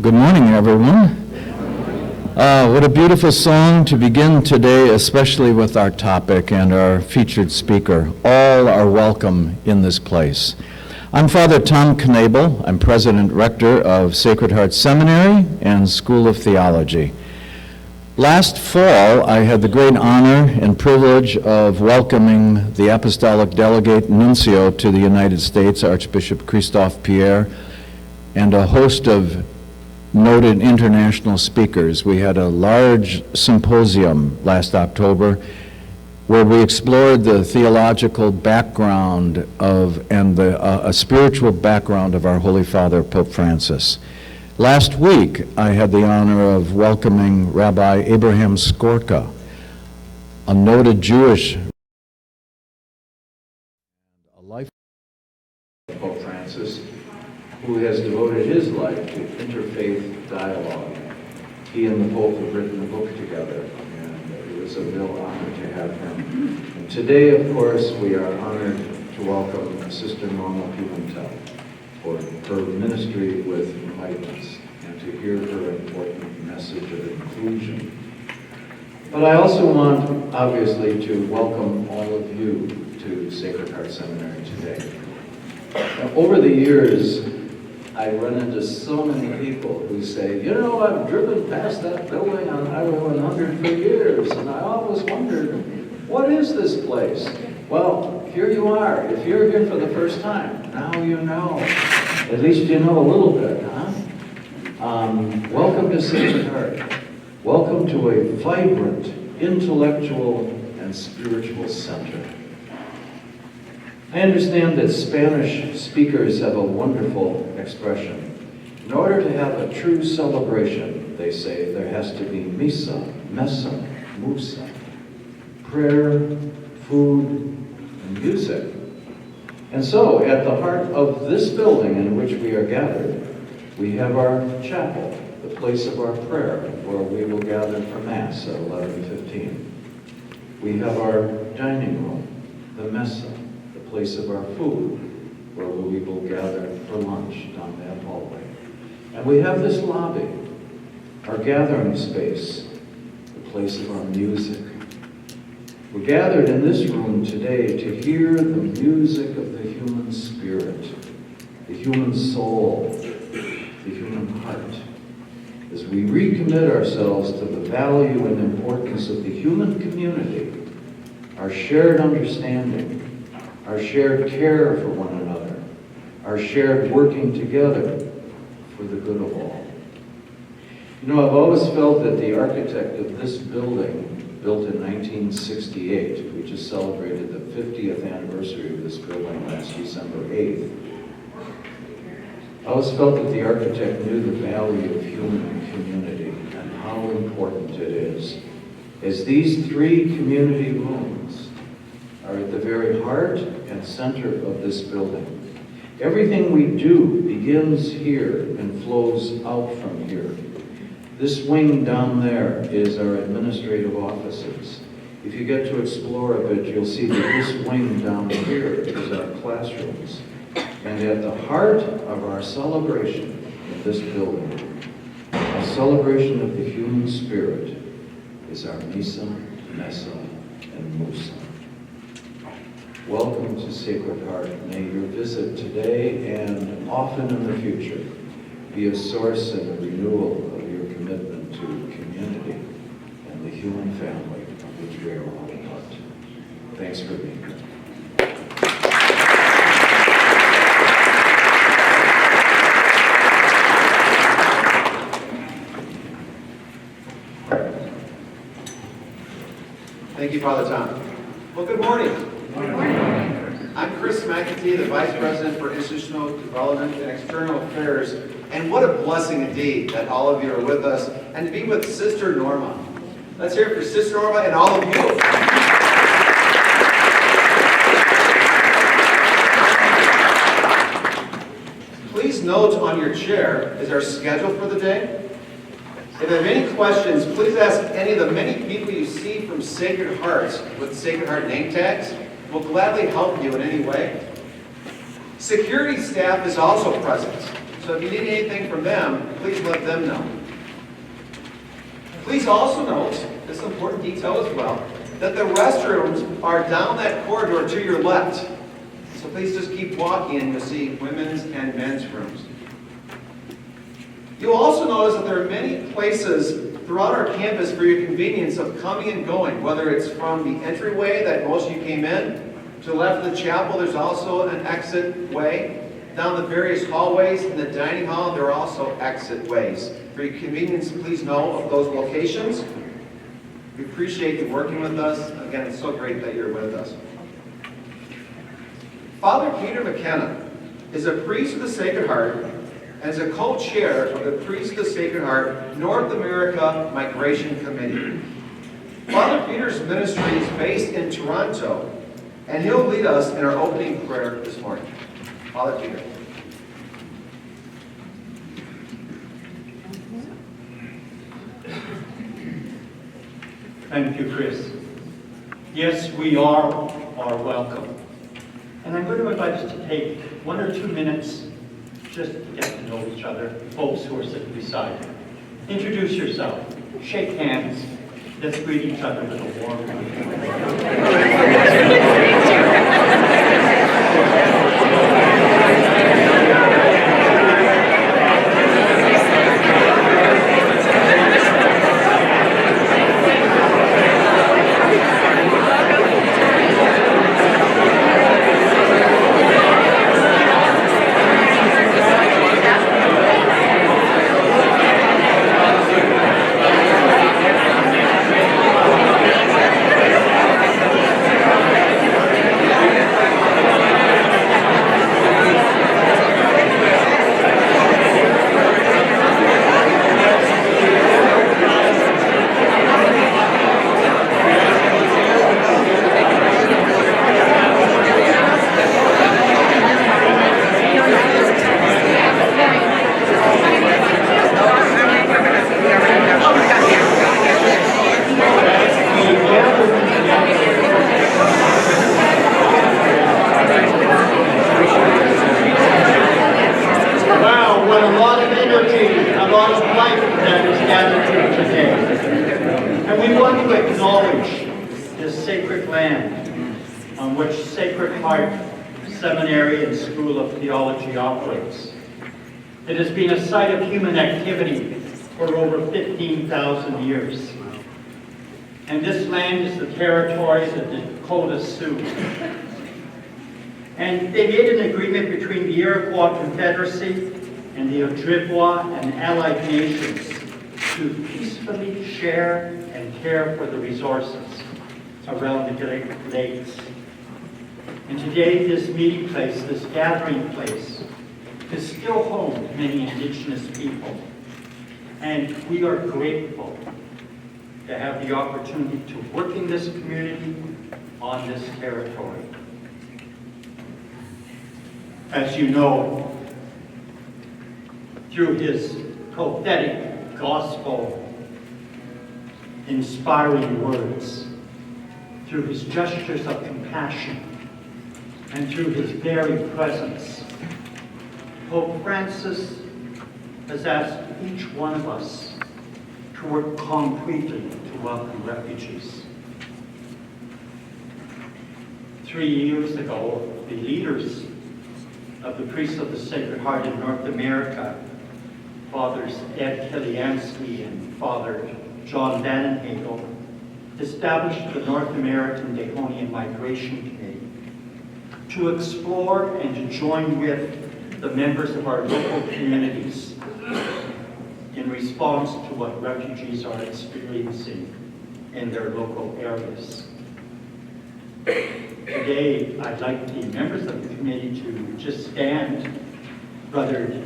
Good morning, everyone. What a beautiful song to begin today, especially with our topic and our featured speaker. All are welcome in this place. I'm Father Tom Knabel. I'm President Rector of Sacred Heart Seminary and School of Theology. Last fall, I had the great honor and privilege of welcoming the Apostolic Delegate Nuncio to the United States, Archbishop Christophe Pierre, and a host of noted international speakers. We had a large symposium last October where we explored the theological background of and a spiritual background of our Holy Father, Pope Francis. Last week, I had the honor of welcoming Rabbi Abraham Skorka, a noted Jewish a life of Pope Francis, who has devoted his life to interfaith dialogue. He and the Pope have written a book together, and it was a real honor to have him. And today, of course, we are honored to welcome Sister Norma Pimentel for her ministry with Migrants and to hear her important message of inclusion. But I also want, obviously, to welcome all of you to Sacred Heart Seminary today. Now, over the years, I run into so many people who say, you know, I've driven past that building on Highway 100 for years, and I always wondered, what is this place? Well, here you are. If you're here for the first time, now you know. At least you know a little bit, huh? Welcome to Sacred Heart. Welcome to a vibrant, intellectual, and spiritual center. I understand that Spanish speakers have a wonderful expression. In order to have a true celebration, they say, there has to be misa, messa, musa, prayer, food, and music. And so, at the heart of this building in which we are gathered, we have our chapel, the place of our prayer, where we will gather for Mass at 11:15. We have our dining room, the messa, the place of our food, where we will gather for lunch down that hallway. And we have this lobby, our gathering space, the place of our music. We're gathered in this room today to hear the music of the human spirit, the human soul, the human heart, as we recommit ourselves to the value and importance of the human community, our shared understanding, our shared care for one another, our shared working together for the good of all. You know, I've always felt that the architect of this building, built in 1968, we just celebrated the 50th anniversary of this building last December 8th, I always felt that the architect knew the value of human community and how important it is. As these three community rooms are at the very heart and center of this building, everything we do begins here and flows out from here. This wing down there is our administrative offices. If you get to explore a bit, you'll see that this wing down here is our classrooms. And at the heart of our celebration in this building, a celebration of the human spirit, is our misa, messa, and musa. Welcome to Sacred Heart. May your visit today and often in the future be a source and a renewal of your commitment to community and the human family of which we are all a part. Thanks for being here. Thank you, Father Tom. Well, good morning. Good morning. I'm Chris McAtee, the Vice President for Institutional Development and External Affairs. And what a blessing indeed that all of you are with us and to be with Sister Norma. Let's hear it for Sister Norma and all of you. Please note on your chair is our schedule for the day. If you have any questions, please ask any of the many people you see from Sacred Hearts with Sacred Heart name tags. We'll gladly help you in any way. Security staff is also present, so if you need anything from them, please let them know. Please also note, this is an important detail as well, that the restrooms are down that corridor to your left. So please just keep walking and you'll see women's and men's rooms. You'll also notice that there are many places throughout our campus for your convenience of coming and going, whether it's from the entryway that most of you came in, to the left of the chapel, there's also an exit way. Down the various hallways in the dining hall, there are also exit ways. For your convenience, please know of those locations. We appreciate you working with us. Again, it's so great that you're with us. Father Peter McKenna is a priest of the Sacred Heart and is a co-chair of the Priest of the Sacred Heart North America Migration Committee. Father Peter's ministry is based in Toronto, and he'll lead us in our opening prayer this morning. Father Peter. Thank you, Chris. Yes, we are welcome. And I'm going to invite us to take 1 or 2 minutes just to get to know each other, folks who are sitting beside you. Introduce yourself, shake hands, let's greet each other with a warm this sacred land on which Sacred Heart Seminary and School of Theology operates. It has been a site of human activity for over 15,000 years. And this land is the territory of the Dakota Sioux. And they made an agreement between the Iroquois Confederacy and the Ojibwa and allied nations to peacefully share and care for the resources around the Great Lakes. And today, this meeting place, this gathering place, is still home to many Indigenous people. And we are grateful to have the opportunity to work in this community on this territory. As you know, through his prophetic gospel inspiring words, through his gestures of compassion, and through his very presence, Pope Francis has asked each one of us to work concretely to welcome refugees. 3 years ago, the leaders of the Priests of the Sacred Heart in North America, Fathers Ed Kiliansky and Father John Vannenhagel, established the North American Dehonian Migration Committee to explore and to join with the members of our local communities in response to what refugees are experiencing in their local areas. Today, I'd like the members of the committee to just stand. Brother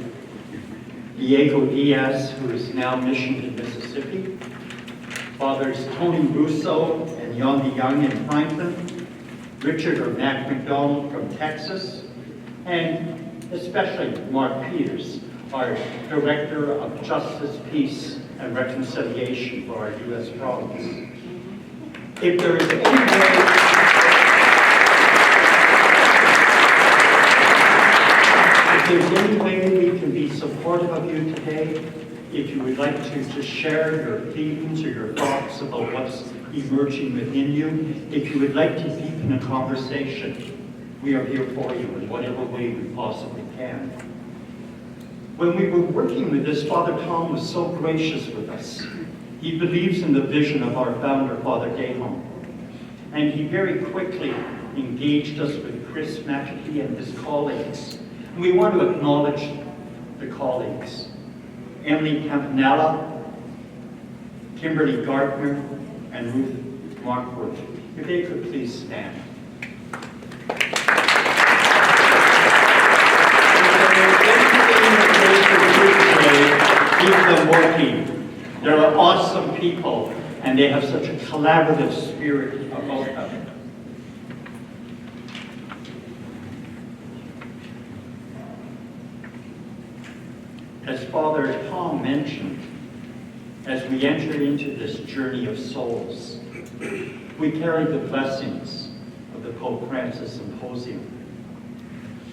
Diego Diaz, who is now missioned in Mississippi, Fathers Tony Russo and Yondi Young in Franklin, Richard or Mac McDonald from Texas, and especially Mark Peters, our Director of Justice, Peace, and Reconciliation for our U.S. province. If there is any way we can be supportive of you today, if you would like to just share your feelings or your thoughts about what's emerging within you, if you would like to deepen a conversation, we are here for you in whatever way we possibly can. When we were working with this, Father Tom was so gracious with us. He believes in the vision of our founder, Father Dehon. And he very quickly engaged us with Chris McAfee and his colleagues. And we want to acknowledge the colleagues. Emily Campanella, Kimberly Gardner, and Ruth Markworth. If they could please stand. Keep them working. They're awesome people, and they have such a collaborative spirit about them. As Father Tom mentioned, as we enter into this journey of souls, we carry the blessings of the Pope Francis Symposium.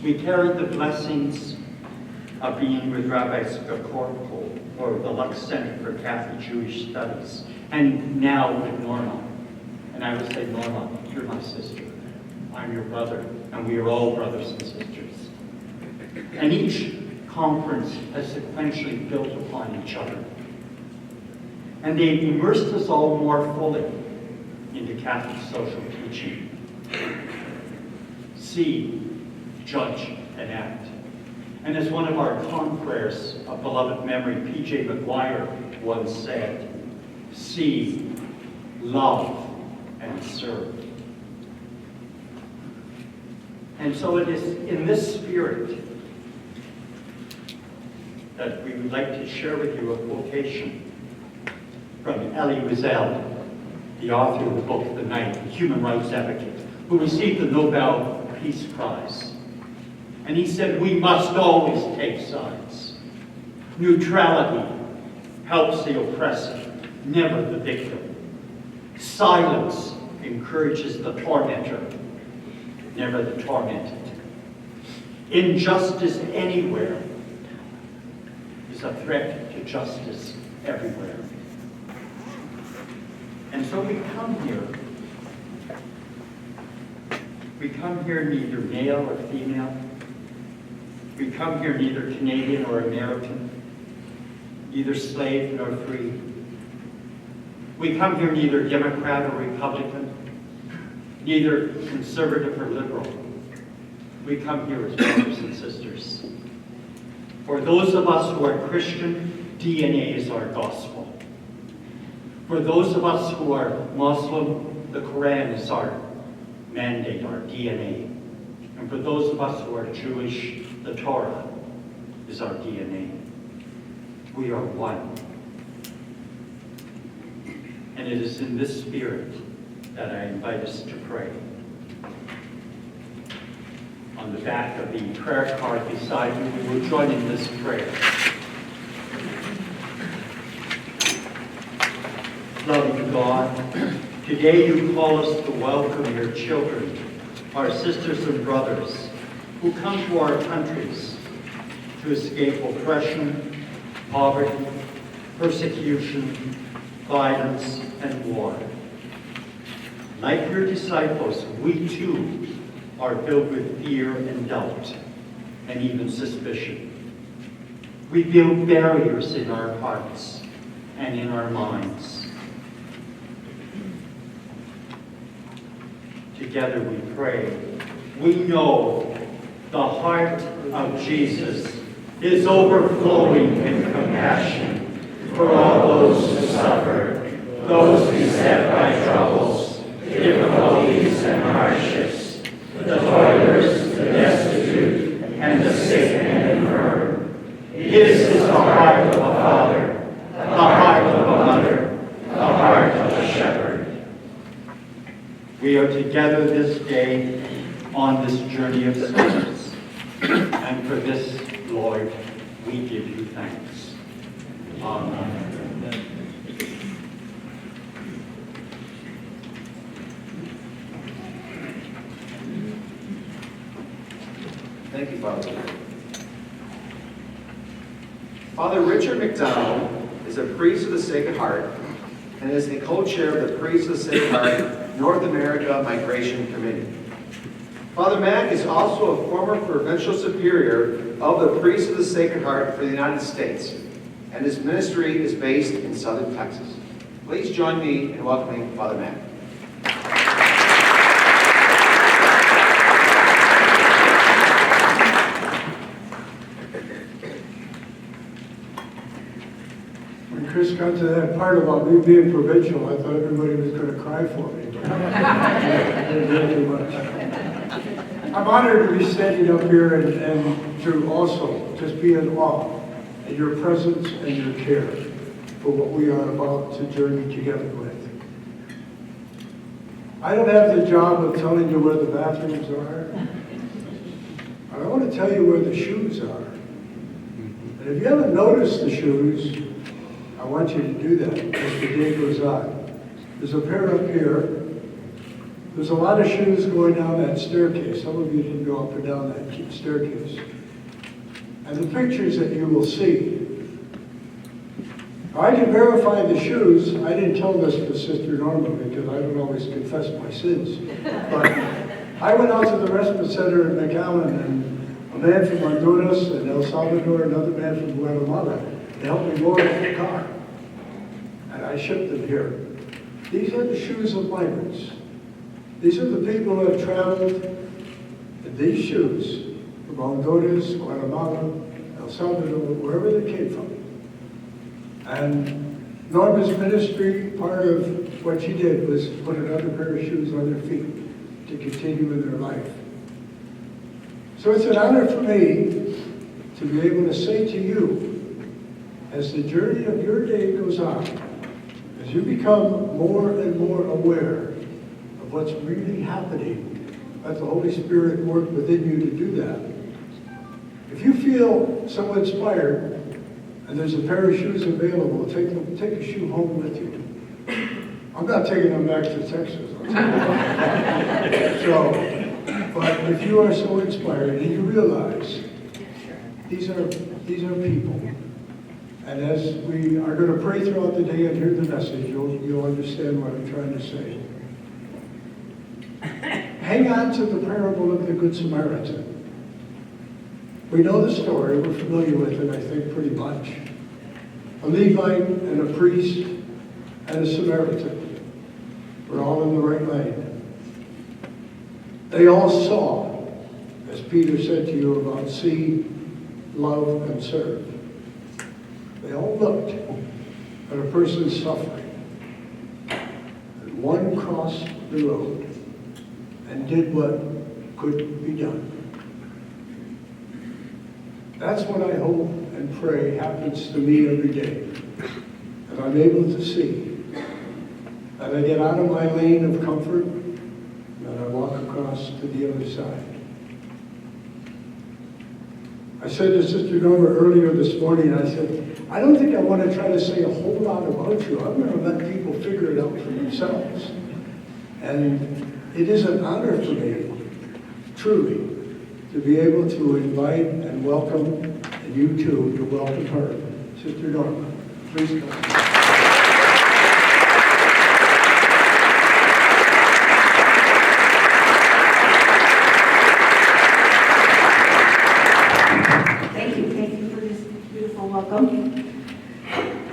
We carry the blessings of being with Rabbi Skakorko or the Lux Center for Catholic Jewish Studies, and now with Norma. And I would say, Norma, you're my sister. I'm your brother, and we are all brothers and sisters. And each conference has sequentially built upon each other. And they've immersed us all more fully into Catholic social teaching. See, judge, and act. And as one of our confreres of beloved memory, P.J. McGuire, once said, see, love, and serve. And so it is in this spirit that we would like to share with you a quotation from Elie Wiesel, the author of the book The Night, a human rights advocate, who received the Nobel Peace Prize. And he said, we must always take sides. Neutrality helps the oppressor, never the victim. Silence encourages the tormentor, never the tormented. Injustice anywhere is a threat to justice everywhere. And so we come here We come here neither male or female. We come here neither Canadian or American, neither slave nor free. We come here neither Democrat or Republican, neither conservative or liberal. We come here as brothers and sisters. For those of us who are Christian, DNA is our gospel. For those of us who are Muslim, the Quran is our mandate, our DNA. And for those of us who are Jewish, the Torah is our DNA. We are one. And it is in this spirit that I invite us to pray. On the back of the prayer card beside you, we will join in this prayer. Loving God, today you call us to welcome your children, our sisters and brothers, who come to our countries to escape oppression, poverty, persecution, violence, and war. Like your disciples, we too are filled with fear and doubt, and even suspicion. We build barriers in our hearts and in our minds. Together we pray. We know the heart of Jesus is overflowing in compassion for all those who suffer, those beset by troubles, difficulties, and hardships, the toilers, the destitute, and the sick and infirm. His is the heart of a father, the heart of a mother, the heart of a shepherd. We are together this day on this journey of service, and for this, Lord, we give you thanks. Amen. Thank you, Father. Father Richard McDonald is a priest of the Sacred Heart and is the co-chair of the Priests of the Sacred Heart North America Migration Committee. Father Mack is also a former provincial superior of the Priests of the Sacred Heart for the United States, and his ministry is based in southern Texas. Please join me in welcoming Father Mack. When Chris got to that part about me being provincial, I thought everybody was going to cry for me. I didn't hear too much. I'm honored to be standing up here and to also just be in awe at your presence and your care for what we are about to journey together with. I don't have the job of telling you where the bathrooms are, but I want to tell you where the shoes are. And if you haven't noticed the shoes, I want you to do that as the day goes on. There's a pair up here. There's a lot of shoes going down that staircase. Some of you didn't go up and down that staircase. And the pictures that you will see. I can verify the shoes. I didn't tell this to Sister Norma because I don't always confess my sins. But I went out to the respite center in McAllen, and a man from Honduras and El Salvador, another man from Guatemala, they helped me load up the car. And I shipped them here. These are the shoes of migrants. These are the people who have traveled in these shoes from Honduras, Guatemala, El Salvador, wherever they came from. And Norma's ministry, part of what she did was put another pair of shoes on their feet to continue in their life. So it's an honor for me to be able to say to you, as the journey of your day goes on, as you become more and more aware of what's really happening, let the Holy Spirit work within you to do that. If you feel so inspired, and there's a pair of shoes available, take a shoe home with you. I'm not taking them back to Texas. But if you are so inspired and you realize these are people, and as we are going to pray throughout the day and hear the message, you'll understand what I'm trying to say. hang on to the parable of the Good Samaritan. We know the story, we're familiar with it, I think, pretty much. A Levite and a priest and a Samaritan were all in the right lane. They all saw, as Peter said to you about see, love, and serve. They all looked at a person suffering. And one crossed the road and did what could be done. That's what I hope and pray happens to me every day. And I'm able to see that I get out of my lane of comfort and I walk across to the other side. I said to Sister Norma earlier this morning, I said, I don't think I want to try to say a whole lot about you. I'm going to let people figure it out for themselves. And it is an honor for me, truly, to be able to invite and welcome, and you too, to welcome her. Sister Norma, please come. Thank you for this beautiful welcome.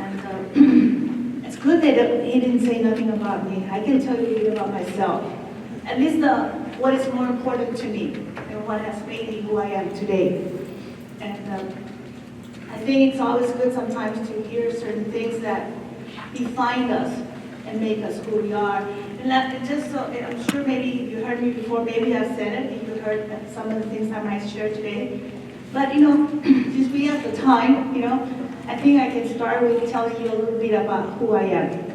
And it's good that he didn't say nothing about me. I can tell you a bit about myself. At least what is more important to me and what has made me who I am today. And I think it's always good sometimes to hear certain things that define us and make us who we are. And that just so, I'm sure maybe you heard me before, maybe I've said it, you heard some of the things I might share today. But since we have the time, I think I can start with telling you a little bit about who I am.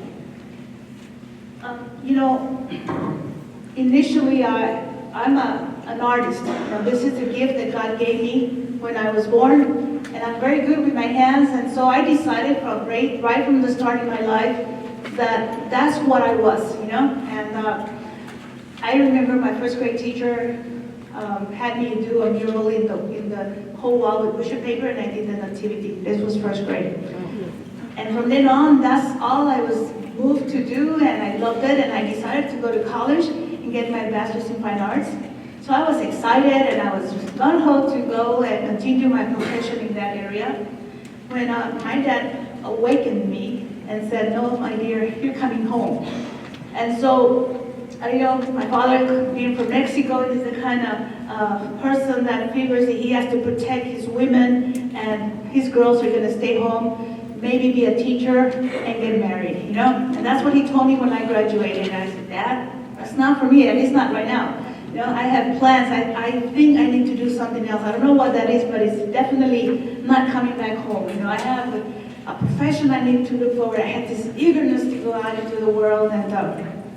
Initially, I'm an artist. Now, this is a gift that God gave me when I was born, and I'm very good with my hands, and so I decided right from the start of my life that that's what I was, And I remember my first grade teacher had me do a mural in the whole wall with butcher paper, and I did the nativity. This was first grade. And from then on, that's all I was moved to do, and I loved it, and I decided to go to college and get my bachelor's in fine arts. So I was excited, and I was gung-ho to go and continue my profession in that area, when my dad awakened me and said, no, my dear, you're coming home. And so, my father, being from Mexico, is the kind of person that figures that he has to protect his women, and his girls are going to stay home, maybe be a teacher, and get married, And that's what he told me when I graduated. And I said, Dad, that's not for me, at least not right now. I have plans. I think I need to do something else. I don't know what that is, but it's definitely not coming back home. I have a profession I need to look forward. I had this eagerness to go out into the world and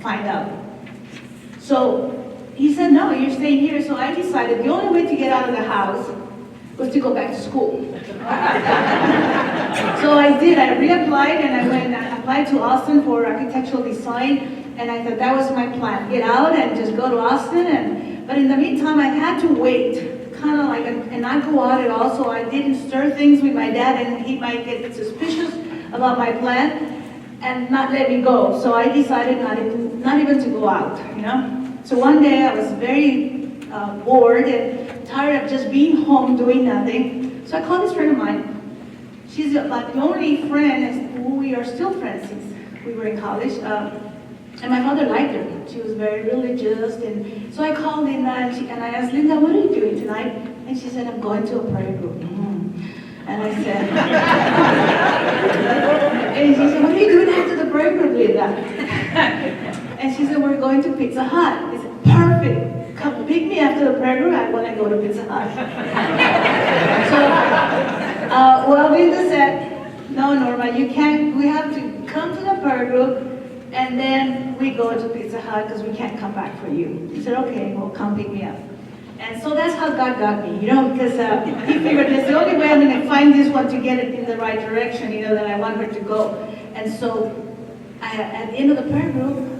find out. So he said, no, you're staying here. So I decided the only way to get out of the house was to go back to school. So I did. I reapplied, and I applied to Austin for architectural design. And I thought that was my plan, get out and just go to Austin. But in the meantime, I had to wait, kind of like, and not go out at all, so I didn't stir things with my dad, and he might get suspicious about my plan and not let me go. So I decided not even to go out, So one day I was very bored and tired of just being home doing nothing. So I called this friend of mine. She's about the only friend who we are still friends since we were in college. And my mother liked her. She was very religious. And so I called Linda and I asked, Linda, what are you doing tonight? And she said, I'm going to a prayer group. And I said, and she said, what are you doing after the prayer group, Linda? And she said, we're going to Pizza Hut. I said, perfect. Come pick me after the prayer group. I want to go to Pizza Hut. So, Linda said, no, Norma, you can't. We have to come to the prayer group. And then we go to Pizza Hut because we can't come back for you. He said, okay, well, come pick me up. And so that's how God got me, because he figured that's the only way I'm going to find this one to get it in the right direction, that I want her to go. And so at the end of the prayer group,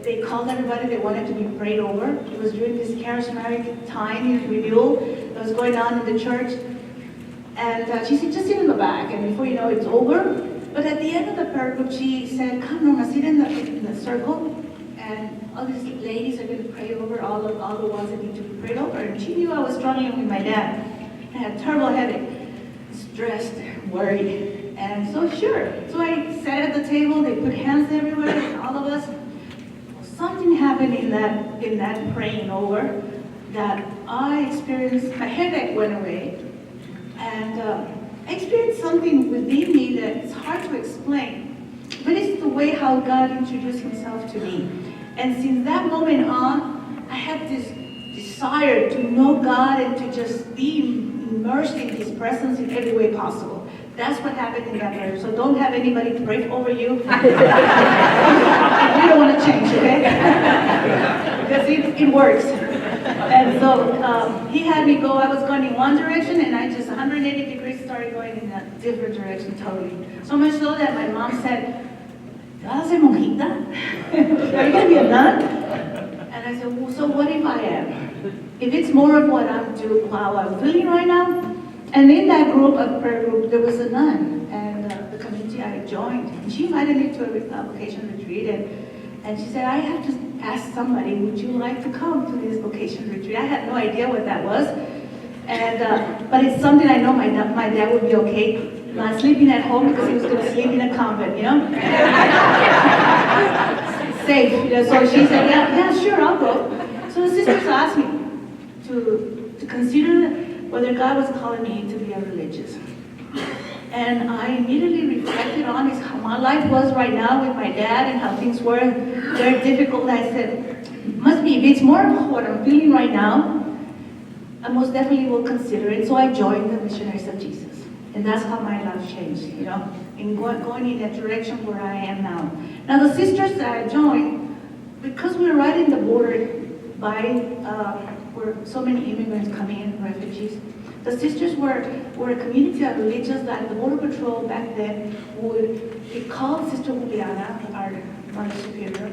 they called everybody. They wanted to be prayed over. It was during this charismatic time, renewal that was going on in the church. And she said, just sit in the back. And before you know it's over. But at the end of the prayer group, she said, come, Norma, sit in the circle. And all these ladies are going to pray over all the ones that need to be prayed over. And she knew I was struggling with my dad. I had a terrible headache, stressed, worried. And so sure. So I sat at the table, they put hands everywhere, and all of us. Something happened in that praying over that I experienced, my headache went away. And I experienced something within me that it's hard to explain. But it's the way how God introduced himself to me. And since that moment on, I had this desire to know God and to just be immersed in his presence in every way possible. That's what happened in that prayer. So don't have anybody to pray over you. You don't want to change, okay? Because it works. And so he had me go, I was going in one direction, and I just 180 degrees started going in a different direction totally. So much so that my mom said, "¿Te vas a ser monjita? Are you going to be a nun?" And I said, well, so what if I am? If it's more of what I'm doing, how I'm feeling right now? And in that group, a prayer group, there was a nun, and the community I joined. And she invited me to a vocation retreat, and she said, I have to ask somebody, would you like to come to this vocation retreat? I had no idea what that was, and but it's something I know my dad would be okay not sleeping at home because he was going to sleep in a convent, you know? Safe, you know, so she said, yeah, sure, I'll go. So the sisters asked me to consider whether God was calling me to be a religious. And I immediately reflected on how my life was right now with my dad and how things were very difficult. I said, must be, if it's more of what I'm feeling right now, I most definitely will consider it. So I joined the Missionaries of Jesus. And that's how my life changed, you know, in going in that direction where I am now. Now the sisters that I joined, because we're right in the border where so many immigrants come in, refugees, the sisters were a community of religious that the Border Patrol back then would call Sister Juliana, our Mother Superior,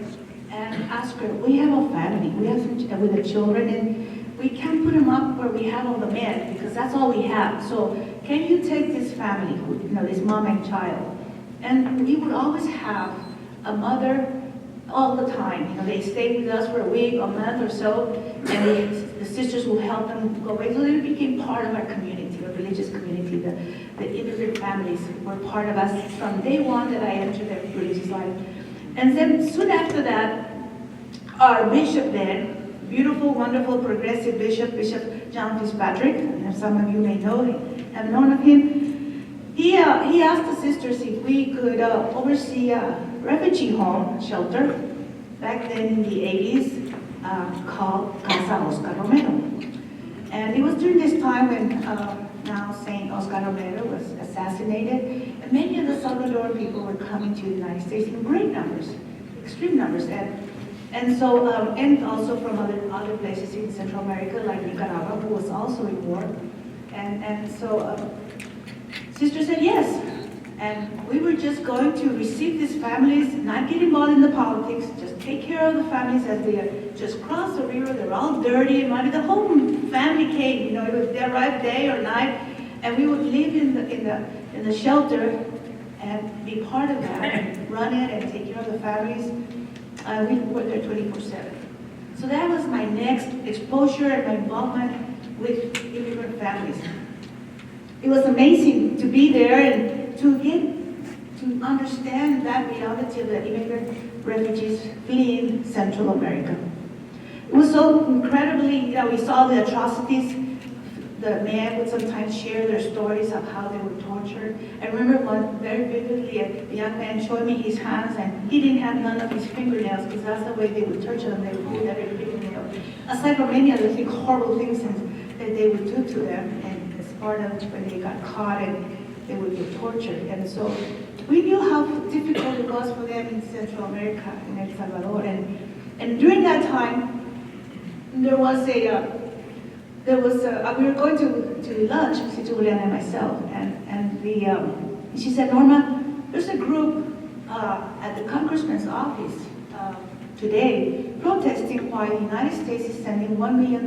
and ask her, we have a family, we have some with the children, and we can't put them up where we have all the men, because that's all we have. So can you take this family, you know, this mom and child? And we would always have a mother all the time. You know, they stayed with us for a week, a month or so, and the sisters will help them go away. So they became part of our community, our religious community. The immigrant families were part of us from day one that I entered their religious life. And then soon after that, our bishop then, beautiful, wonderful, progressive Bishop John Fitzpatrick, and some of you may know, have known of him, he asked the sisters if we could oversee a refugee home shelter back then in the 80s called Casa Oscar Romero. And it was during this time when now Saint Oscar Romero was assassinated, and many of the Salvadoran people were coming to the United States in great numbers, extreme numbers. And so, and also from other places in Central America, like Nicaragua, who was also in war. And so, Sister said yes. And we were just going to receive these families, not get involved in the politics, just take care of the families as they just crossed the river. They're all dirty and muddy. The whole family came, you know, they arrived day or night, and we would live in the shelter and be part of that, and run it and take care of the families. We were there 24/7. So that was my next exposure and my involvement with immigrant families. It was amazing to be there and to get to understand that reality of the immigrant refugees fleeing Central America. It was so incredibly, you know, we saw the atrocities. The men would sometimes share their stories of how they were tortured. I remember one very vividly, a young man showed me his hands, and he didn't have none of his fingernails because that's the way they would torture them. They would pull every fingernail. Aside from many other things, horrible things that they would do to them, and as part of when they got caught and they would be tortured. And so we knew how difficult it was for them in Central America, in El Salvador. And during that time, there was we were going to lunch, Sister Juliana and myself, and she said, Norma, there's a group at the Congressman's office today protesting why the United States is sending $1 million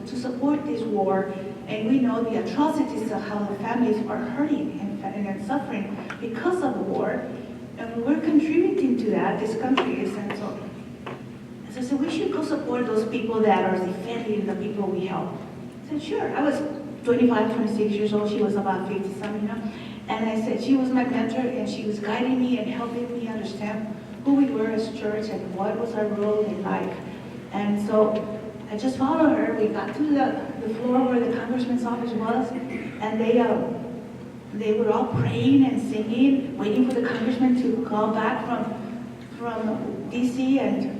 to support this war, and we know the atrocities of how the families are hurting and suffering because of the war, and we're contributing to that, this country is. And so So I said, we should go support those people that are defending the people we help. I said, sure. I was 25, 26 years old. She was about 50-something, And I said, she was my mentor, and she was guiding me and helping me understand who we were as church and what was our role in life. And so I just followed her. We got to the floor where the congressman's office was, and they were all praying and singing, waiting for the congressman to call back from DC. And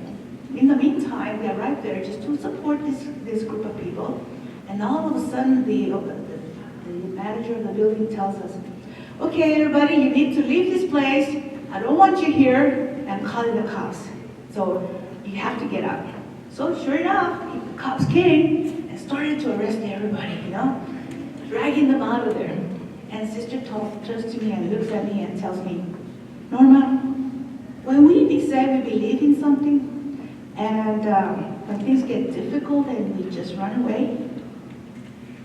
in the meantime, we arrived there just to support this group of people. And all of a sudden, the manager of the building tells us, okay, everybody, you need to leave this place. I don't want you here. I'm calling the cops. So you have to get out. So sure enough, the cops came and started to arrest everybody, dragging them out of there. And Sister turns to me and looks at me and tells me, Norma, when we say we believe in something, and when things get difficult and we just run away,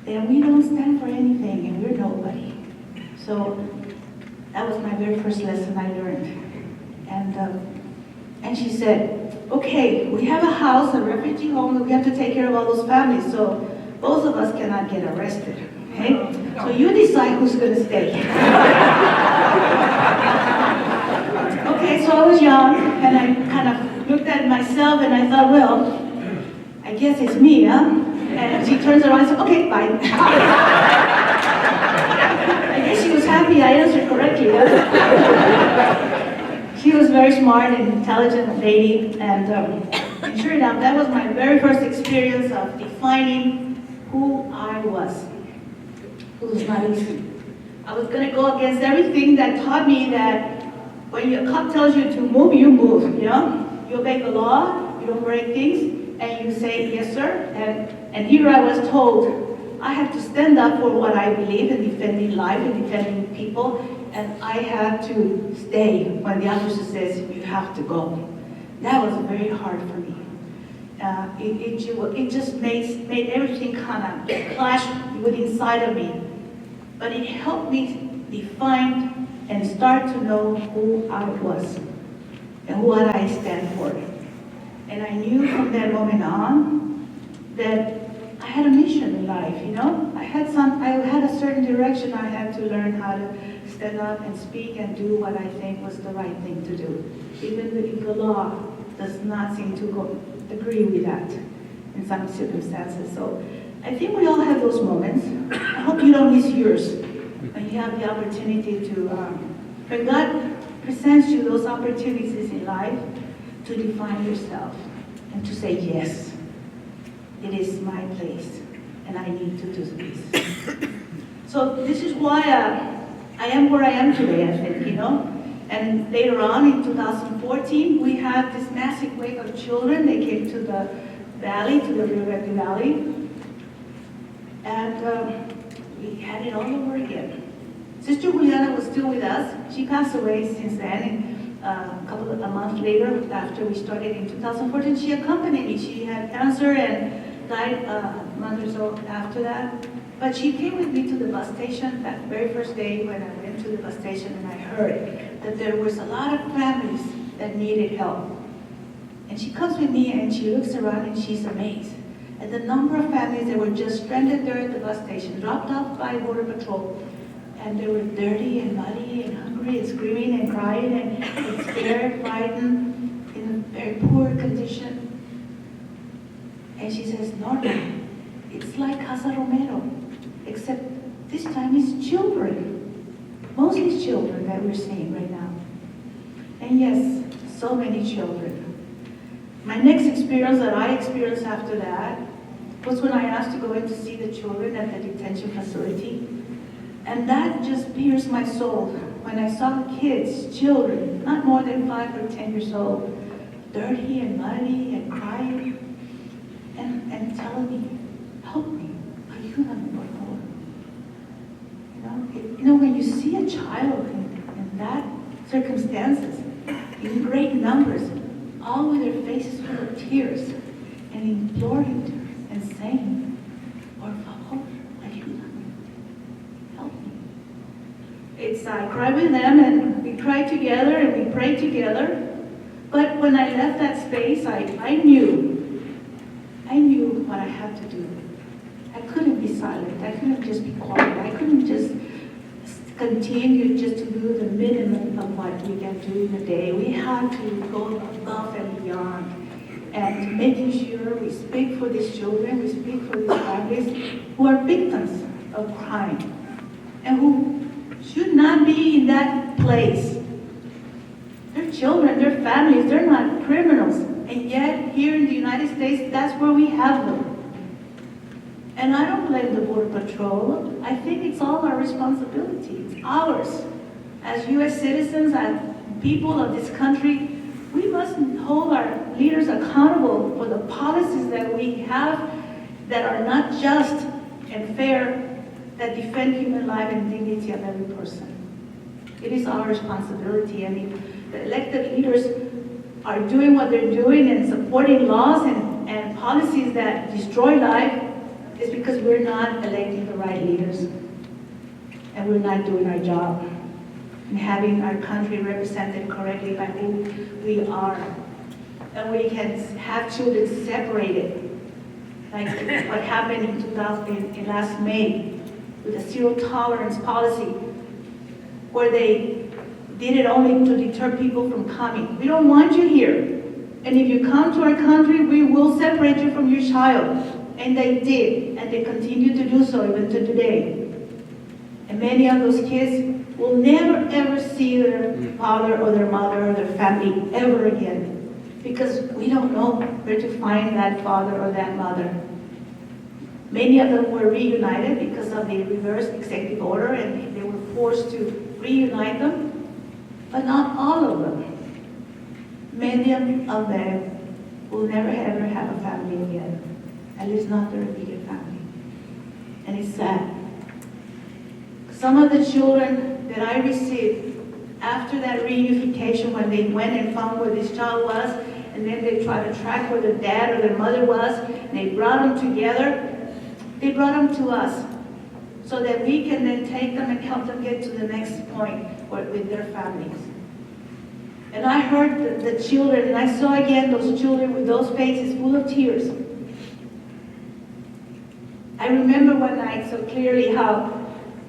then we don't stand for anything and we're nobody. So that was my very first lesson I learned. And she said, okay, we have a house, a refugee home, and we have to take care of all those families, so both of us cannot get arrested, okay? So you decide who's gonna stay. Okay, so I was young, and I kind of looked at myself, and I thought, well, I guess it's me, huh? And she turns around and said, okay, bye. I guess she was happy I answered correctly, huh? She was very smart and intelligent lady, and sure enough, that was my very first experience of defining who I was. It was not easy. I was going to go against everything that taught me that when your cop tells you to move, you move, You obey the law, you don't break things, and you say, yes, sir. And here I was told I had to stand up for what I believe in, defending life and defending people, and I had to stay when the officer says, you have to go. That was very hard for me. It just made everything kind of clash with inside of me. But it helped me define and start to know who I was and what I stand for. And I knew from that moment on that I had a mission in life, I had a certain direction. I had to learn how to stand up and speak and do what I think was the right thing to do. Even if the law does not seem to agree with that in some circumstances. So I think we all have those moments. I hope you don't miss yours when you have the opportunity to, when God presents you those opportunities in life to define yourself and to say, yes, it is my place and I need to do this. So this is why I am where I am today, I think, And later on in 2014, we had this massive wave of children. They came to the valley, to the Rio Grande Valley. And we had it all over again. Sister Juliana was still with us. She passed away since then. A month later, after we started in 2014, she accompanied me. She had cancer and died a month or so after that. But she came with me to the bus station that very first day when I went to the bus station, and I heard that there was a lot of families that needed help. And she comes with me and she looks around and she's amazed at the number of families that were just stranded there at the bus station, dropped off by Border Patrol. And they were dirty and muddy and hungry and screaming and crying and scared, frightened, in a very poor condition. And she says, Norma, it's like Casa Romero, except this time it's children. Mostly children that we're seeing right now. And yes, so many children. My next experience that I experienced after that was when I asked to go in to see the children at the detention facility. And that just pierced my soul when I saw kids, children, not more than 5 or 10 years old, dirty and muddy and crying and telling me, help me, ayúdame, por favor. When you see a child in that circumstances, in great numbers, all with their faces full of tears, and imploring and saying, por favor, ayúdame, help me. I cry with them, and we cry together, and we pray together. But when I left that space, I knew what I had to do. I couldn't be silent. I couldn't just be quiet. I couldn't just continue just to do the minimum of what we can do in a day. We had to go above and beyond. And making sure we speak for these children, we speak for these families who are victims of crime and who should not be in that place. They're children, they're families, they're not criminals. And yet, here in the United States, that's where we have them. And I don't blame the Border Patrol. I think it's all our responsibility. It's ours. As U.S. citizens and people of this country, we must hold our leaders accountable for the policies that we have that are not just and fair, that defend human life and dignity of every person. It is our responsibility. I mean, the elected leaders are doing what they're doing and supporting laws and policies that destroy life is because we're not electing the right leaders. And we're not doing our job and having our country represented correctly by who we are. And we can have children separated, like what happened in last May with the zero tolerance policy, where they did it only to deter people from coming. We don't want you here. And if you come to our country, we will separate you from your child. And they did, and they continue to do so even to today. And many of those kids will never ever see their father or their mother or their family ever again, because we don't know where to find that father or that mother. Many of them were reunited because of the reverse executive order, and they were forced to reunite them, but not all of them. Many of them will never ever have a family again, at least not their immediate family. And it's sad. Some of the children that I received after that reunification, when they went and found where this child was, and then they tried to track where their dad or their mother was, and they brought them together, they brought them to us so that we can then take them and help them get to the next point with their families. And I heard the children, and I saw again those children with those faces full of tears. I remember one night so clearly how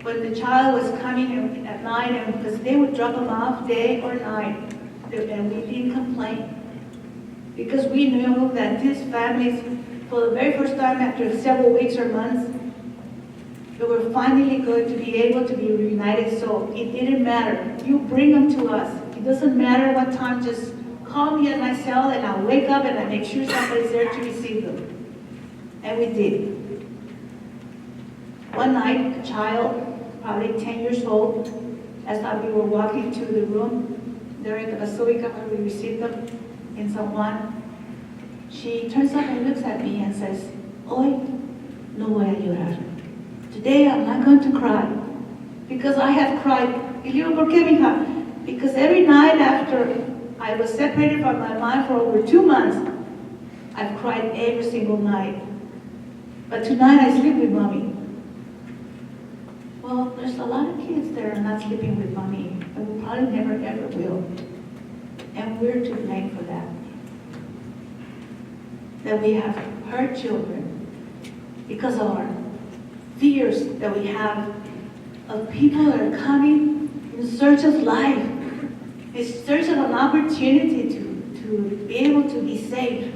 when the child was coming at night, and because they would drop them off day or night, and we didn't complain. Because we knew that these families, for the very first time after several weeks or months, they were finally going to be able to be reunited, so it didn't matter. You bring them to us. It doesn't matter what time, just call me at my cell and I'll wake up and I make sure somebody's there to receive them. And we did. One night, a child, probably 10 years old, as we were walking to the room there in the Basilica where we received them in San Juan, she turns up and looks at me and says, "Hoy no voy a llorar. Today I'm not going to cry, because I have cried." Y digo, ¿por qué, mija? Because every night after I was separated from my mom for over 2 months, I've cried every single night. But tonight I sleep with mommy. Well, there's a lot of kids that are not sleeping with mommy, and we probably never ever will. And we're to blame for that. That we have hurt children because of our fears that we have of people that are coming in search of life, in search of an opportunity to be able to be safe.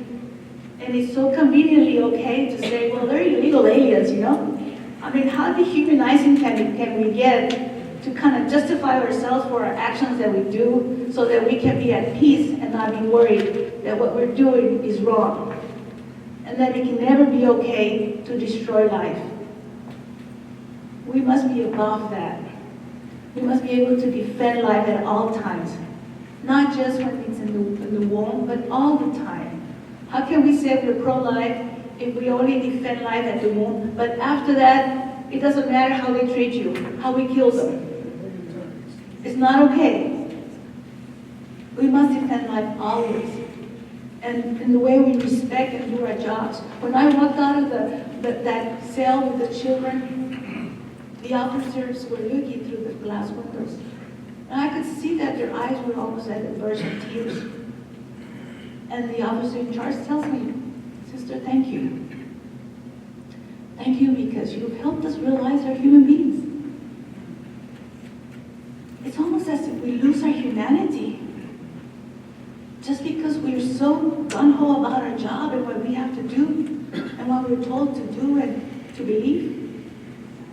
And it's so conveniently okay to say, well, they're illegal aliens, you know? I mean, how dehumanizing can we get to kind of justify ourselves for our actions that we do so that we can be at peace and not be worried that what we're doing is wrong, and that it can never be okay to destroy life. We must be above that. We must be able to defend life at all times, not just when it's in the womb, but all the time. How can we say we're pro-life if we only defend life at the womb, but after that, it doesn't matter how they treat you, how we kill them? It's not okay. We must defend life always. And in the way we respect and do our jobs. When I walked out of that cell with the children, the officers were looking through the glass windows. And I could see that their eyes were almost at the verge of tears. And the officer in charge tells me, "Sister, thank you. Thank you because you've helped us realize they're human beings." It's almost as if we lose our humanity just because we're so gung-ho about our job and what we have to do and what we're told to do and to believe,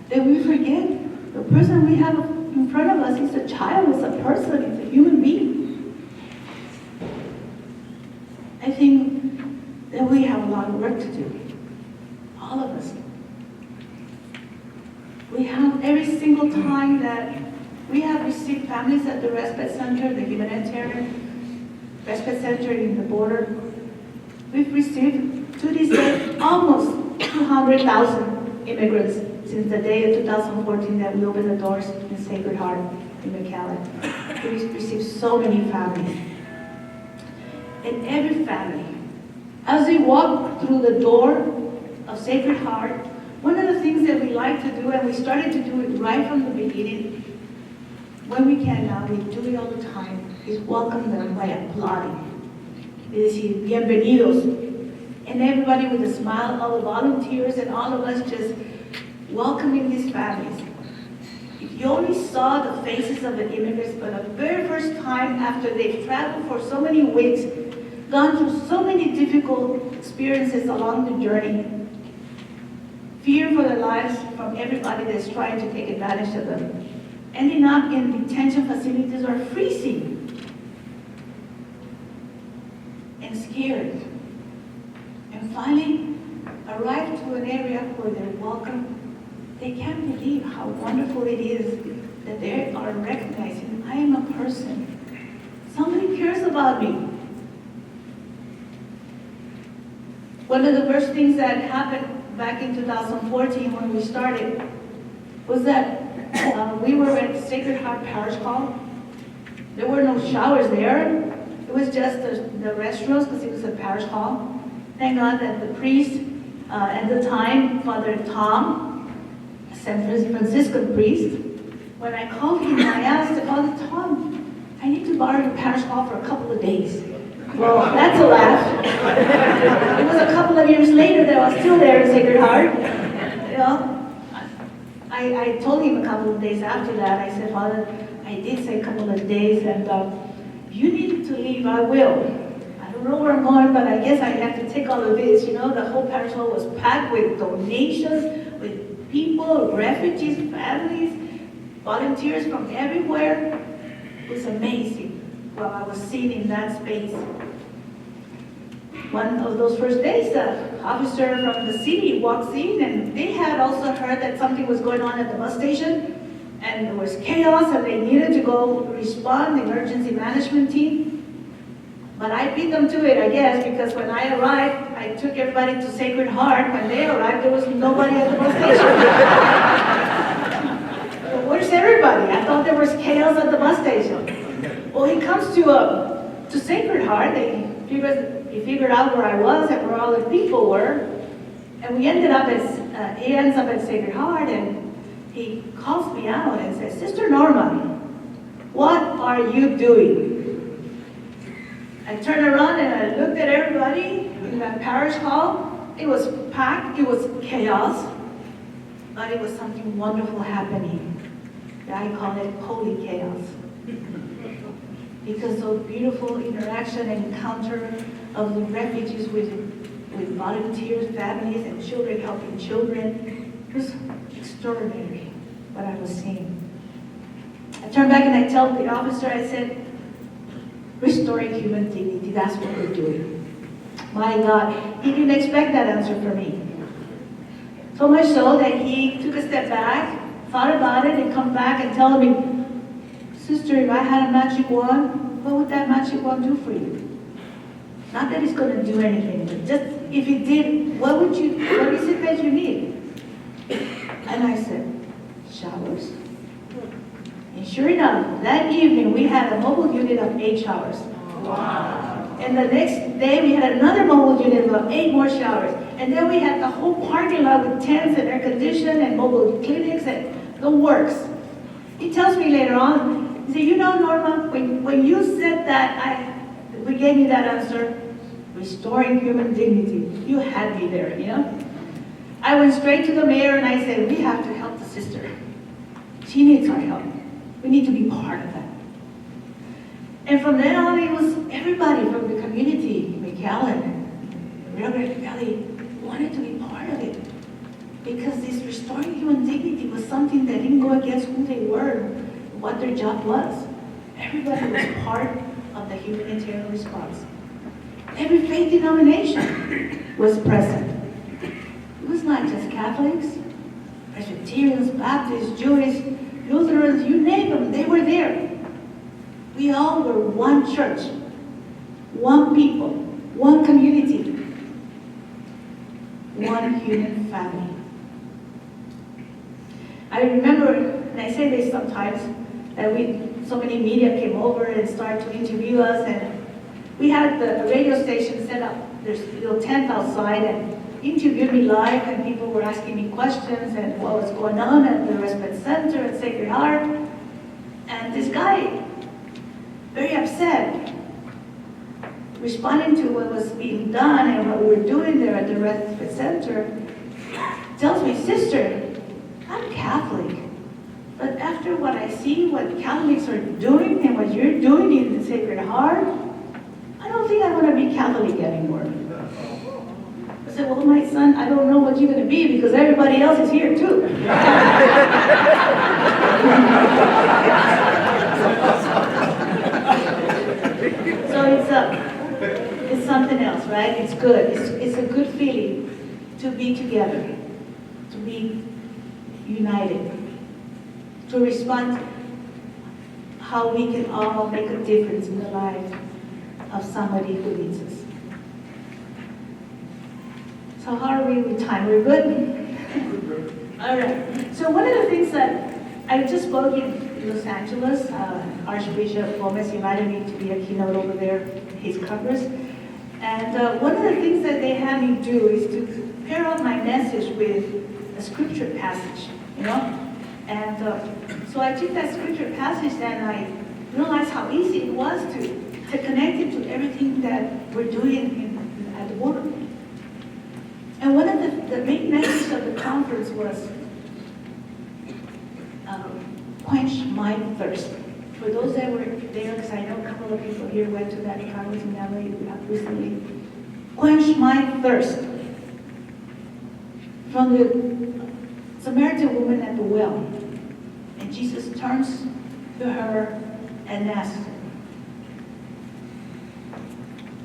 that we forget the person we have in front of us is a child, is a person, is a human being. I think that we have a lot of work to do, all of us. We have every single time that we have received families at the respite center, the humanitarian respite center in the border. We've received, to this day, almost 200,000 immigrants since the day of 2014 that we opened the doors in Sacred Heart in McAllen. We've received so many families. And every family, as we walk through the door of Sacred Heart, one of the things that we like to do, and we started to do it right from the beginning, when we can now, we do it all the time, is welcome them by applauding. Es decir, bienvenidos. And everybody with a smile, all the volunteers and all of us just welcoming these families. If you only saw the faces of the immigrants for the very first time after they've traveled for so many weeks, gone through so many difficult experiences along the journey, fear for their lives from everybody that's trying to take advantage of them, ending up in detention facilities or freezing and scared, and finally arrive to an area where they're welcome. They can't believe how wonderful it is that they are recognizing, I am a person. Somebody cares about me. One of the first things that happened back in 2014 when we started was that we were at Sacred Heart Parish Hall. There were no showers there. It was just the restrooms because it was a parish hall. Thank God that the priest at the time, Father Tom, a San Franciscan priest, when I called him, I asked, "Father Tom, I need to borrow your parish hall for a couple of days." Well, that's a laugh. It was a couple of years later that I was still there in Sacred Heart. You know, I told him a couple of days after that, I said, "Father, I did say a couple of days, and if you need to leave, I will. I don't know where I'm going, but I guess I have to take all of this." You know, the whole parish hall was packed with donations, with people, refugees, families, volunteers from everywhere. It was amazing what I was seeing in that space. One of those first days, the officer from the city walks in, and they had also heard that something was going on at the bus station, and there was chaos, and they needed to go respond, the emergency management team. But I beat them to it, I guess, because when I arrived, I took everybody to Sacred Heart. When they arrived, there was nobody at the bus station. Well, where's everybody? I thought there was chaos at the bus station. Well, he comes to Sacred Heart. He figured out where I was and where all the people were. And he ends up at Sacred Heart, and he calls me out and says, "Sister Norma, what are you doing?" I turned around and I looked at everybody in that parish hall. It was packed, it was chaos, but it was something wonderful happening. I call it holy chaos. Because of beautiful interaction and encounter of the refugees with volunteers, families, and children helping children. It was extraordinary what I was seeing. I turned back and I told the officer, I said, "Restoring human dignity, that's what we're doing." My God, he didn't expect that answer from me. So much so that he took a step back, thought about it, and come back and tell me, "Sister, if I had a magic wand, what would that magic wand do for you? Not that it's going to do anything, but just if it did, what is it that you need?" And I said, "Showers." And sure enough, that evening we had a mobile unit of 8 showers. Wow. And the next day we had another mobile unit of 8 more showers. And then we had the whole parking lot with tents and air conditioning and mobile clinics and the works. He tells me later on, he said, "You know, Norma, when you said that, we gave you that answer, restoring human dignity. You had me there, you know? I went straight to the mayor and I said, we have to help the sister. She needs our help. We need to be part of that. And from then on, it was everybody from the community, McAllen, Reverend Valley, wanted to be part of it. Because this restoring human dignity was something that didn't go against who they were, what their job was. Everybody was part of the humanitarian response. Every faith denomination was present. It was not just Catholics, Presbyterians, Baptists, Jewish, Lutherans, you name them, they were there. We all were one church, one people, one community, one human family. I remember, and I say this sometimes, that so many media came over and started to interview us, and we had the radio station set up. There's a little tent outside, and interviewed me live, and people were asking me questions and what was going on at the Respite Center at Sacred Heart. And this guy, very upset, responding to what was being done and what we were doing there at the Respite Center, tells me, sister, I'm Catholic, but after what I see, what Catholics are doing and what you're doing in the Sacred Heart, I don't think I want to be Catholic anymore. I said, well, my son, I don't know what you're going to be because everybody else is here too. So it's something else, right? It's good. It's a good feeling to be together, to be united, to respond how we can all make a difference in the life of somebody who needs us. So how are we with time? We're good? All right. So one of the things that I just spoke in Los Angeles, Archbishop Gomez invited me to be a keynote over there, his covers. And one of the things that they had me do is to pair up my message with a scripture passage, you know? And so I took that scripture passage and I realized how easy it was to connect it to everything that we're doing at the border. And one of the main messages of the conference was, quench my thirst. For those that were there, because I know a couple of people here went to that conference in LA recently. Quench my thirst. From the Samaritan woman at the well. And Jesus turns to her and asks her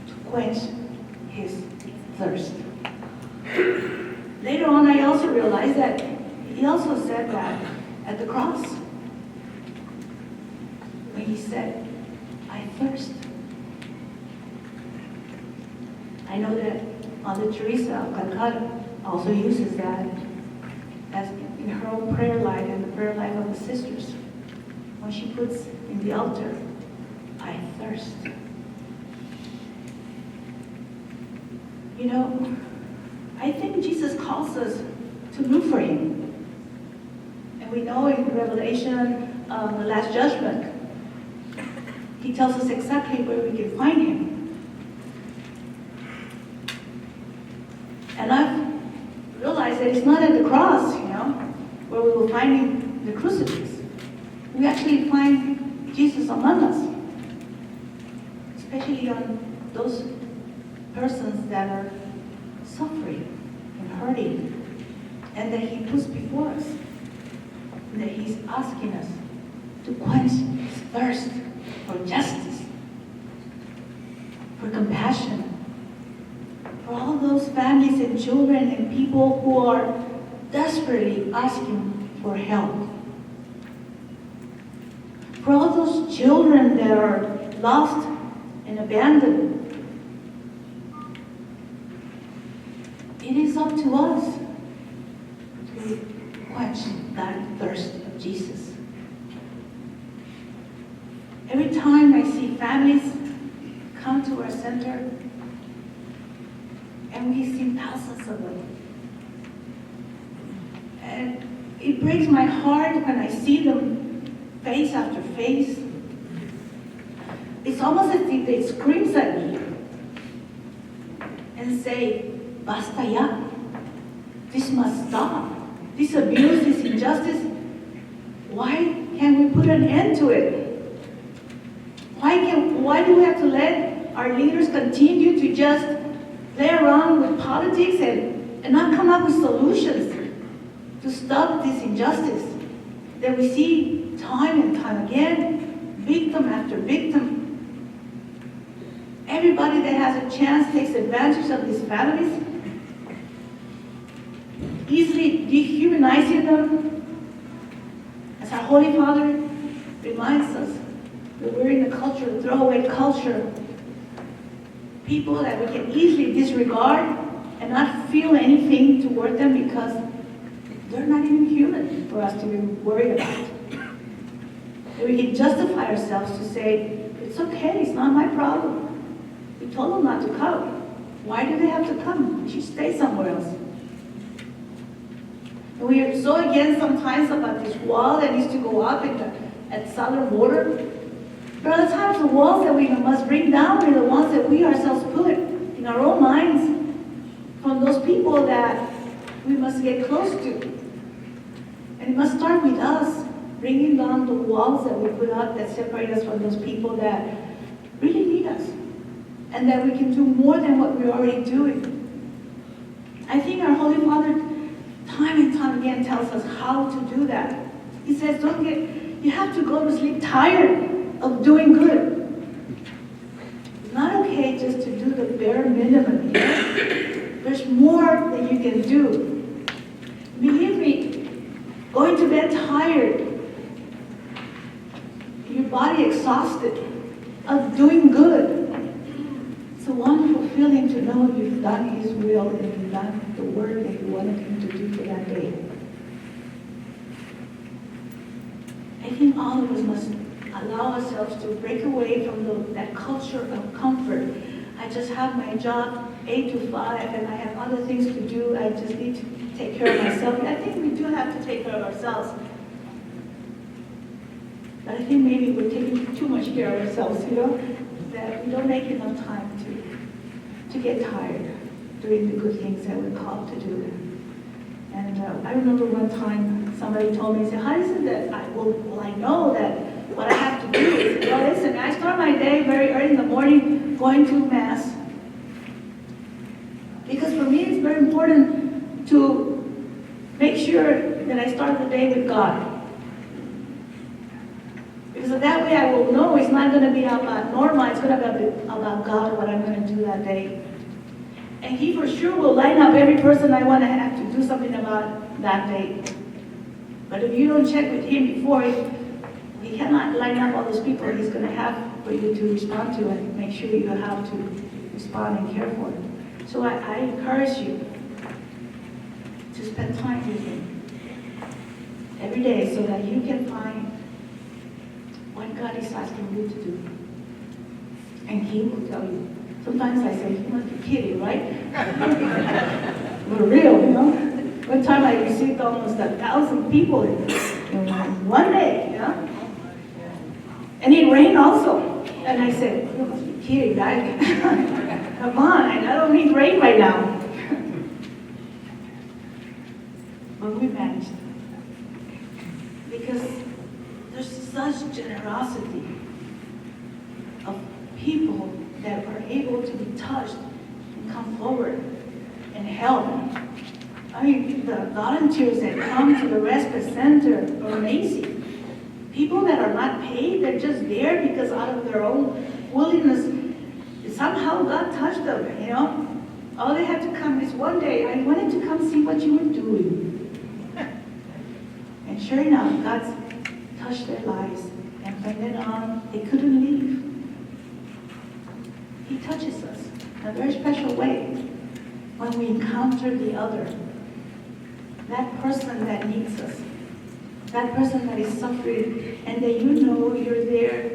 to quench his thirst. Later on, I also realized that he also said that at the cross. When he said, I thirst. I know that Mother Teresa of Calcutta also uses that as in her own prayer life and the prayer life of the sisters. When she puts in the altar, I thirst. You know, I think Jesus calls us to look for him. And we know in Revelation, the Last Judgment, he tells us exactly where we can find him. And I've realized that it's not at the cross, you know, where we will find him in the crucifix. We actually find Jesus among us, especially on those persons that are suffering and hurting, and that he puts before us, and that he's asking us to quench his thirst for justice, for compassion, for all those families and children and people who are desperately asking for help, for all those children that are lost and abandoned. It is up to us to quench that thirst of Jesus. Every time I see families come to our center, and we see thousands of them, and it breaks my heart when I see them face after face. It's almost as if they scream at me. and say, basta ya. This must stop. This abuse, this injustice, why can't we put an end to it? Why do we have to let our leaders continue to just play around with politics and not come up with solutions to stop this injustice that we see time and time again, victim after victim? Everybody that has a chance takes advantage of these families, easily dehumanizing them. As our Holy Father reminds us that we're in a culture, a throwaway culture, people that we can easily disregard and not feel anything toward them because they're not even human for us to be worried about. And we can justify ourselves to say, it's okay, it's not my problem. We told them not to come. Why do they have to come? We should stay somewhere else. And we are so against sometimes about this wall that needs to go up at southern border. But other times the walls that we must bring down are the ones that we ourselves put in our own minds from those people that we must get close to. And it must start with us, bringing down the walls that we put up that separate us from those people that really need us. And that we can do more than what we're already doing. I think our Holy Father time and time again tells us how to do that. He says, you have to go to sleep tired of doing good. It's not okay just to do the bare minimum here. There's more that you can do. Believe me, going to bed tired, your body exhausted of doing good. It's a wonderful feeling to know you've done His will and you've done the work that you wanted Him to do for that day. I think all of us must allow ourselves to break away from that culture of comfort. I just have my job 8 to 5 and I have other things to do. I just need to take care of myself. I think we do have to take care of ourselves. But I think maybe we're taking too much care of ourselves, that we don't make enough time to get tired doing the good things that we're called to do. And I remember one time somebody told me, how is it that I know that what I have to do is, listen, I start my day very early in the morning going to Mass. Because for me it's very important to make sure that I start the day with God. Because that way I will know it's not going to be about Norma, it's going to be about God, what I'm going to do that day. And He for sure will line up every person I want to have to do something about that day. But if you don't check with Him before, He cannot line up all those people He's going to have for you to respond to and make sure you have to respond and care for them. So I encourage you to spend time with Him every day so that you can find what God is asking you to do. And He will tell you. Sometimes I say, you must be kidding, right? But real, One time I received almost 1,000 people in one day, And it rained also. And I said, you must be kidding, guys. Come on, I don't need rain right now. But we managed. Because there's such generosity of people that are able to be touched and come forward and help. I mean, the volunteers that come to the respite center are amazing. People that are not paid, they're just there because out of their own willingness, somehow God touched them, All they had to come is one day, I wanted to come see what you were doing. And sure enough, God's touched their lives. And from then on, they couldn't leave. He touches us in a very special way when we encounter the other. That person that needs us. That person that is suffering and that you're there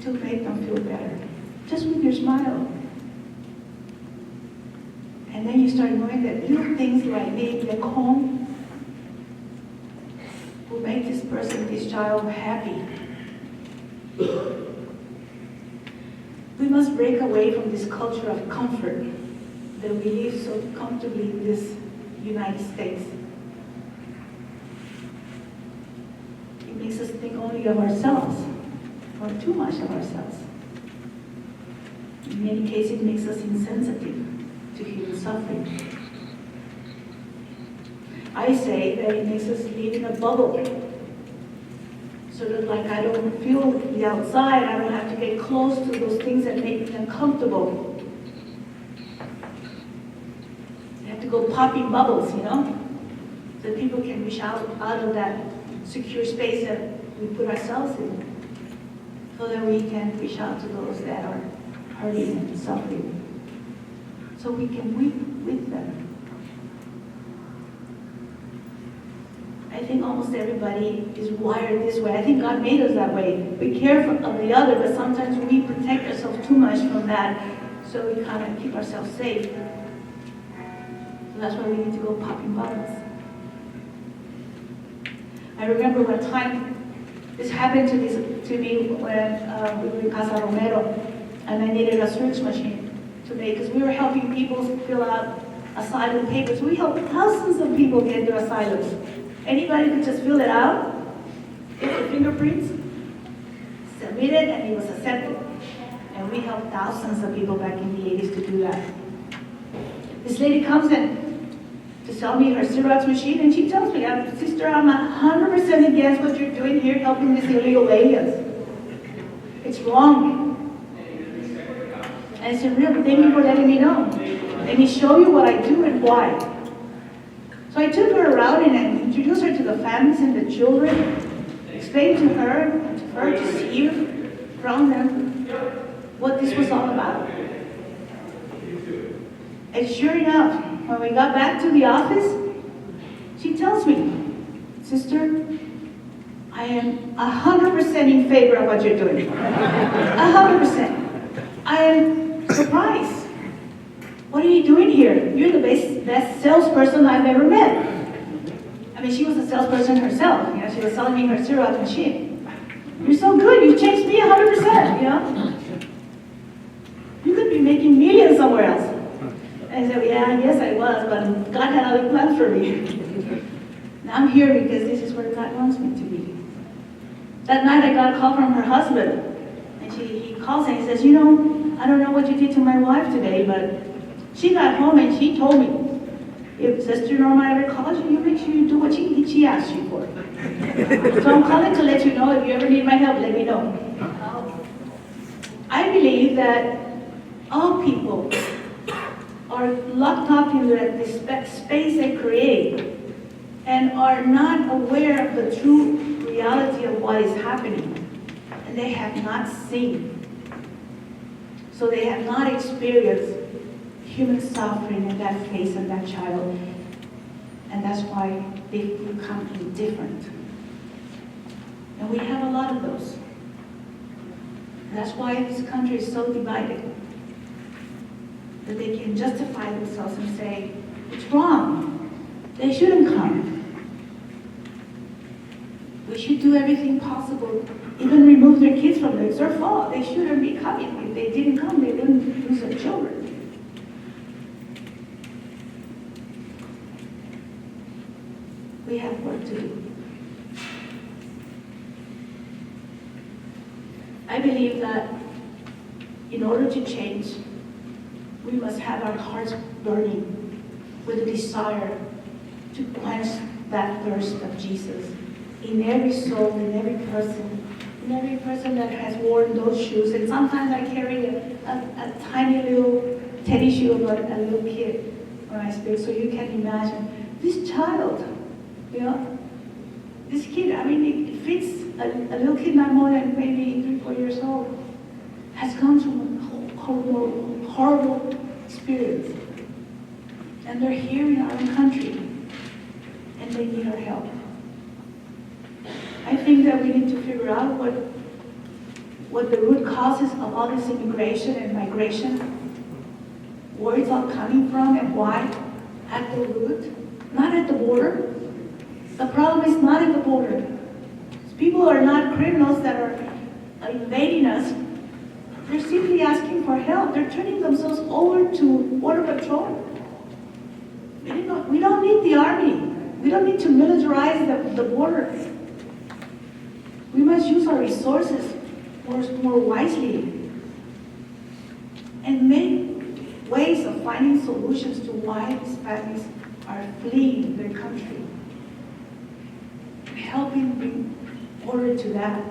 to make them feel better. Just with your smile. And then you start knowing that little things like being back home will make this person, this child happy. We must break away from this culture of comfort that we live so comfortably in this United States. It makes us think only of ourselves, or too much of ourselves. In many cases, it makes us insensitive to human suffering. I say that it makes us live in a bubble. Sort of like I don't feel the outside, I don't have to get close to those things that make me uncomfortable. I have to go popping bubbles, so people can reach out of that secure space that we put ourselves in, so that we can reach out to those that are hurting and suffering, so we can weep with them. I think almost everybody is wired this way. I think God made us that way. We care of the other, but sometimes we protect ourselves too much from that, so we kind of keep ourselves safe. So that's why we need to go popping bubbles. I remember one time, this happened to me when we were in Casa Romero, and I needed a search machine to make, because we were helping people fill out asylum papers. We helped thousands of people get their asylums. Anybody could just fill it out, get their fingerprints, submit it, and it was accepted. And we helped thousands of people back in the 80s to do that. This lady comes in to sell me her Xerox machine, and she tells me, "Sister, I'm 100% against what you're doing here, helping these illegal aliens. It's wrong." And I said, "Really? Thank you for letting me know. Let me show you what I do and why." So I took her around and I introduced her to the families and the children, explained to her to hear from them what this was all about. And sure enough, when we got back to the office, she tells me, "Sister, I am 100% in favor of what you're doing. 100%. I am surprised. What are you doing here? You're the best salesperson I've ever met." I mean, she was a salesperson herself. She was selling me her Xerox machine. "You're so good. You changed me 100%. You could be making millions somewhere else." And I said, "Yeah, yes, I was, but God had other plans for me. And I'm here because this is where God wants me to be." That night, I got a call from her husband, and he calls and he says, "I don't know what you did to my wife today, but she got home and she told me, if Sister Norma ever calls you, you make sure you do what she asks you for. So I'm calling to let you know, if you ever need my help, let me know." I believe that all people are locked up in this space they create and are not aware of the true reality of what is happening. And they have not seen. So they have not experienced human suffering in that face of that child, and that's why they become indifferent. And we have a lot of those. That's why this country is so divided, that they can justify themselves and say, "It's wrong. They shouldn't come. We should do everything possible, even remove their kids from them. It's their fault. They shouldn't be coming. If they didn't come, they wouldn't lose their children." We have work to do. I believe that in order to change, we must have our hearts burning with a desire to quench that thirst of Jesus in every soul, in every person that has worn those shoes. And sometimes I carry a tiny little teddy shoe of a little kid when I speak, so you can imagine this child. This kid, it fits a little kid not more than maybe 3-4 years old, has gone through a horrible experience. And they're here in our own country, and they need our help. I think that we need to figure out what the root causes of all this immigration and migration, where it's all coming from and why, at the root, not at the border. The problem is not at the border. People are not criminals that are invading us They're simply asking for help. They're turning themselves over to Border Patrol. We don't need the army. We don't need to militarize the border. We must use our resources more wisely and make ways of finding solutions to why these families are fleeing their country. Helping bring order to that.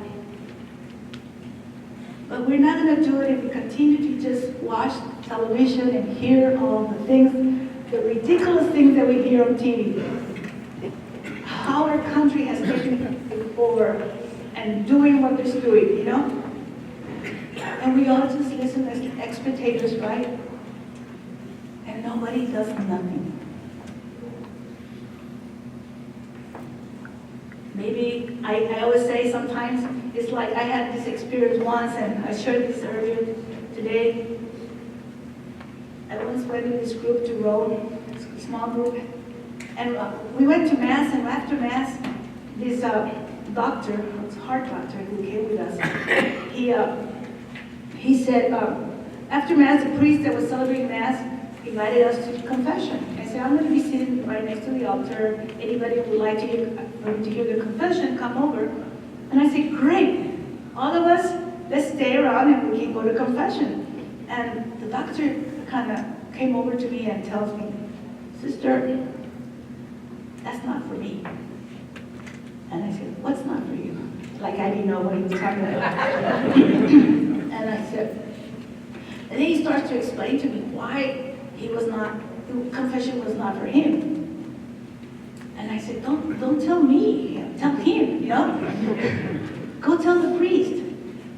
But we're not going to do it if we continue to just watch television and hear all the things, the ridiculous things that we hear on TV. How our country has taken over and doing what it's doing, you know? And we all just listen as spectators, right? And nobody does nothing. Maybe, I always say sometimes, it's like I had this experience once, and I shared this earlier today. I once went with this group to Rome, a small group, and we went to Mass, and after Mass, this doctor, a heart doctor who came with us, he said, after Mass, the priest that was celebrating Mass invited us to confession. I said, I'm going to be sitting right next to the altar. Anybody who would like to hear the confession, come over. And I said, great. All of us, let's stay around and we can go to confession. And the doctor kind of came over to me and tells me, sister, that's not for me. And I said, what's not for you? Like I didn't know what he was talking about. And I said, and then he starts to explain to me why confession was not for him. And I said, don't tell me, tell him, you know? Go tell the priest.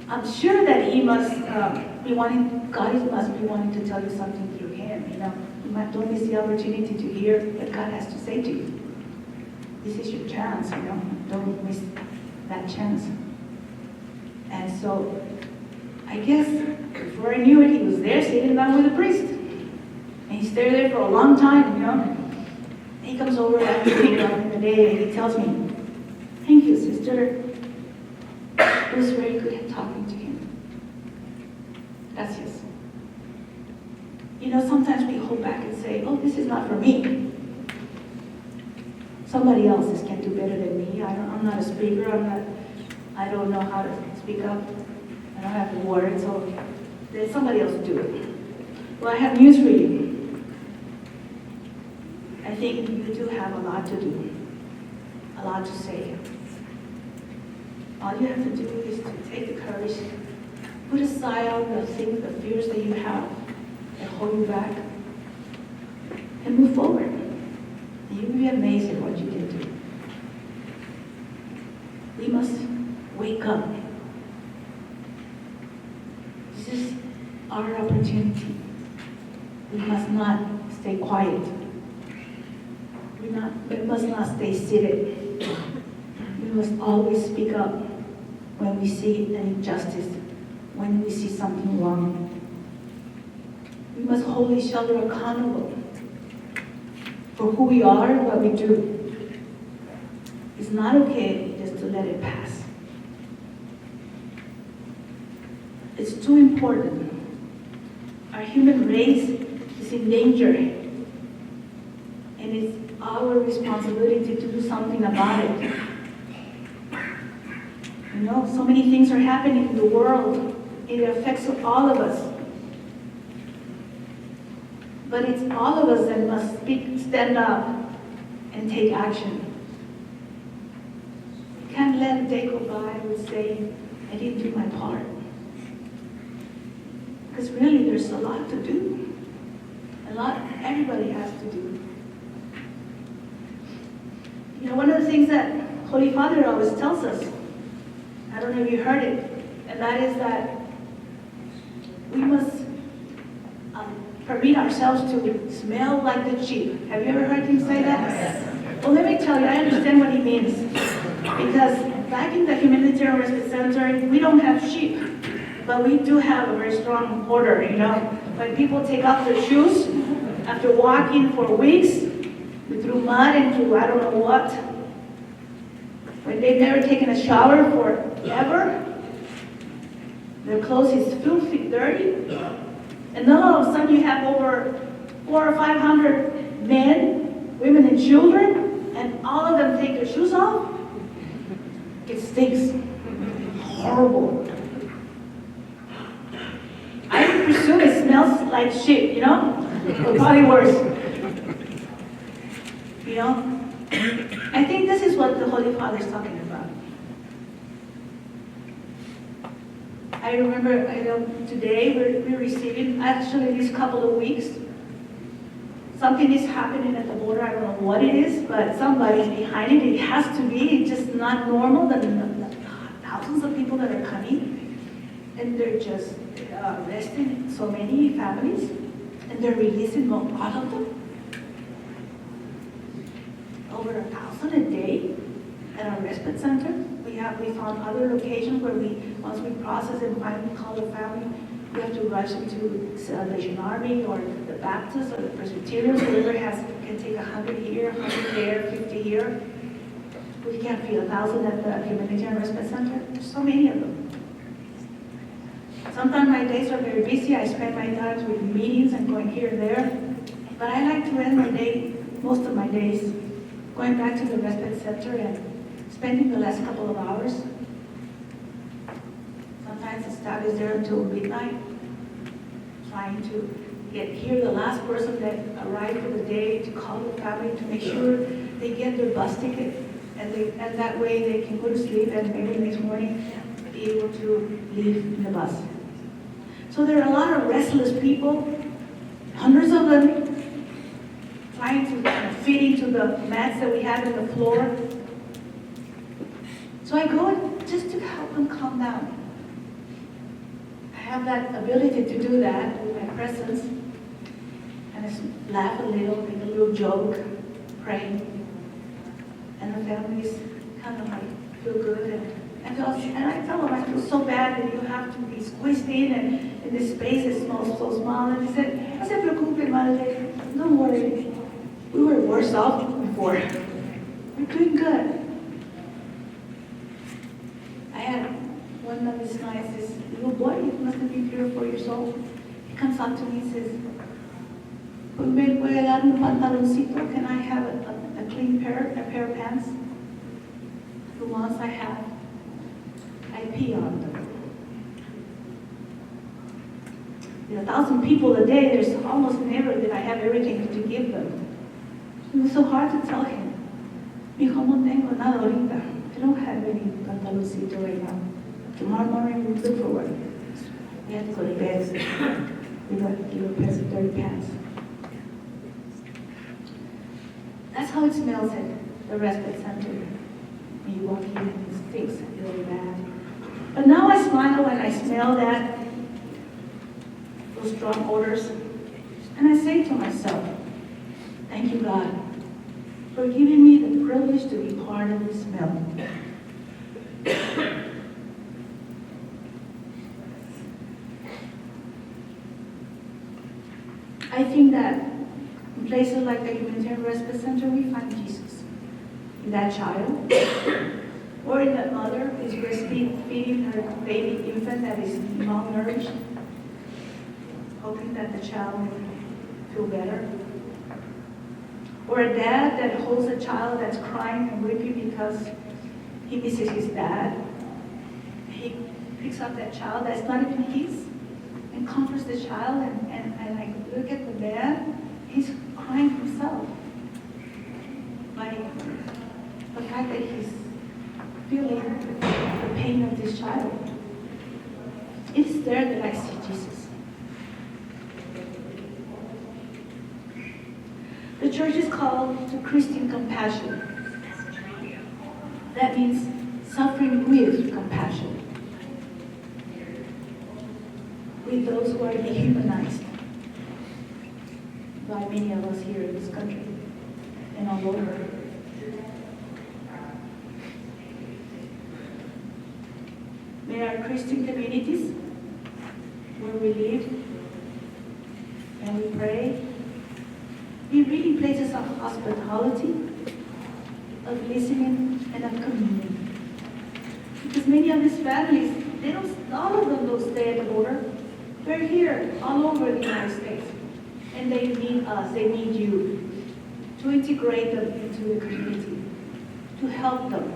I'm sure that he must be wanting, God must be wanting to tell you something through him, you know? Don't miss the opportunity to hear what God has to say to you. This is your chance, you know? Don't miss that chance. And so, I guess, before I knew it, he was there sitting down with the priest. And he stayed there for a long time, you know? He comes over after me in the day and he tells me, thank you, sister. It was very good talking to him. Gracias. You know, sometimes we hold back and say, oh, this is not for me. Somebody else can do better than me. I'm not a speaker. I don't know how to speak up. I don't have the words, so let somebody else do it. Well, I have news for you. I think you do have a lot to do, a lot to say. All you have to do is to take the courage, put aside all the things, the fears that you have that hold you back, and move forward. And you'll be amazed at what you can do. We must wake up. This is our opportunity. We must not stay quiet. We must not stay seated. We must always speak up when we see an injustice, when we see something wrong. We must hold each other accountable for who we are and what we do. It's not okay just to let it pass. It's too important. Our human race is in danger, and it's our responsibility to do something about it. You know, so many things are happening in the world. It affects all of us. But it's all of us that must stand up and take action. We can't let a day go by with saying, I didn't do my part. Because really, there's a lot to do. Everybody has to do. You know, one of the things that Holy Father always tells us, I don't know if you heard it, and that is that we must permit ourselves to smell like the sheep. Have you ever heard him say that? Well, let me tell you, I understand what he means. Because back in the Humanitarian Rescue Center, we don't have sheep, but we do have a very strong border, you know. When people take off their shoes, after walking for weeks, through mud and through I don't know what, when they've never taken a shower forever, Their clothes is filthy, dirty. And then all of a sudden you have over 400 or 500 men, women and children, and all of them take their shoes off. It stinks. Horrible. I presume it smells like shit, you know? Or probably worse. You know? I think this is what the Holy Father is talking about. I remember, today we're receiving, actually these couple of weeks, something is happening at the border. I don't know what it is, but somebody's behind it. It has to be. It's just not normal. The thousands of people that are coming, and they're just arresting so many families, and they're releasing all of them. Over 1,000 a day at our respite center. We found other locations where once we process and finally call the family, we have to rush them to Salvation Army or the Baptist or the Presbyterian. Whoever can take 100 here, 100 there, 50 here. We can't feed 1,000 at the Humanitarian Respite Center. There's so many of them. Sometimes my days are very busy. I spend my times with meetings and going here and there. But I like to end my day, most of my days, going back to the respite center and spending the last couple of hours. Sometimes the staff is there until midnight, trying to hear the last person that arrived for the day, to call the family to make sure they get their bus ticket, and that way they can go to sleep and maybe the next morning be able to leave in the bus. So there are a lot of restless people, hundreds of them, trying to fit into the mats that we have on the floor. So I go just to help them calm down. I have that ability to do that with my presence. And just laugh a little, make a little joke, pray. And the families kind of like feel good. And I tell them, I feel so bad that you have to be squeezed in this space is so small. And he said, no se preocupe, madre, don't worry. We were worse off before. We're doing good. I had one of these nights, this little boy, he must have been 3 or 4 years old. He comes up to me and says, ¿Me puede dar un pantaloncito? Can I have a clean pair of pants? The ones I have, I pee on them. There are 1,000 people a day, there's almost never that I have everything to give them. It was so hard to tell him. Mijo, no tengo nada ahorita. I don't have any pantaloncito right now. Tomorrow morning we'll look for one. We have to go to bed with a little pair of dirty pants. That's how it smells at the respite center. When you walk in, it stinks really bad. But now I smile when I smell those strong odors, and I say to myself, thank you, God, for giving me the privilege to be part of this smell. I think that in places like the Humanitarian Respite Center, we find Jesus in that child, or in that mother who is breastfeeding her baby infant that is malnourished, hoping that the child will feel better. Or a dad that holds a child that's crying and weeping because he misses his dad. He picks up that child that's not even his and comforts the child, and I look at the dad, he's crying himself. By the fact that he's feeling the pain of this child. It is there that I see Jesus. The church is called to Christian compassion. That means suffering with compassion. With those who are dehumanized by many of us here in this country and all over. There are Christian communities where we live and we pray. We really places of hospitality, of listening, and of communion. Because many of these families they don't, all of them don't stay at the border. They're here, all over the United States. And they need us, they need you to integrate them into the community, to help them.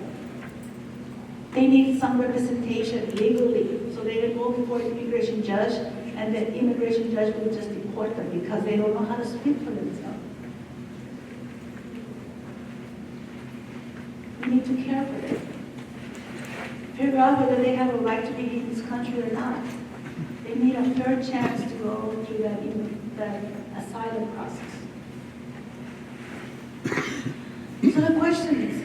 They need some representation legally, so they don't go before an immigration judge, and the immigration judge will just deport them because they don't know how to speak for themselves. We need to care for them. Figure out whether they have a right to be in this country or not. They need a fair chance to go through that asylum process. So the question is,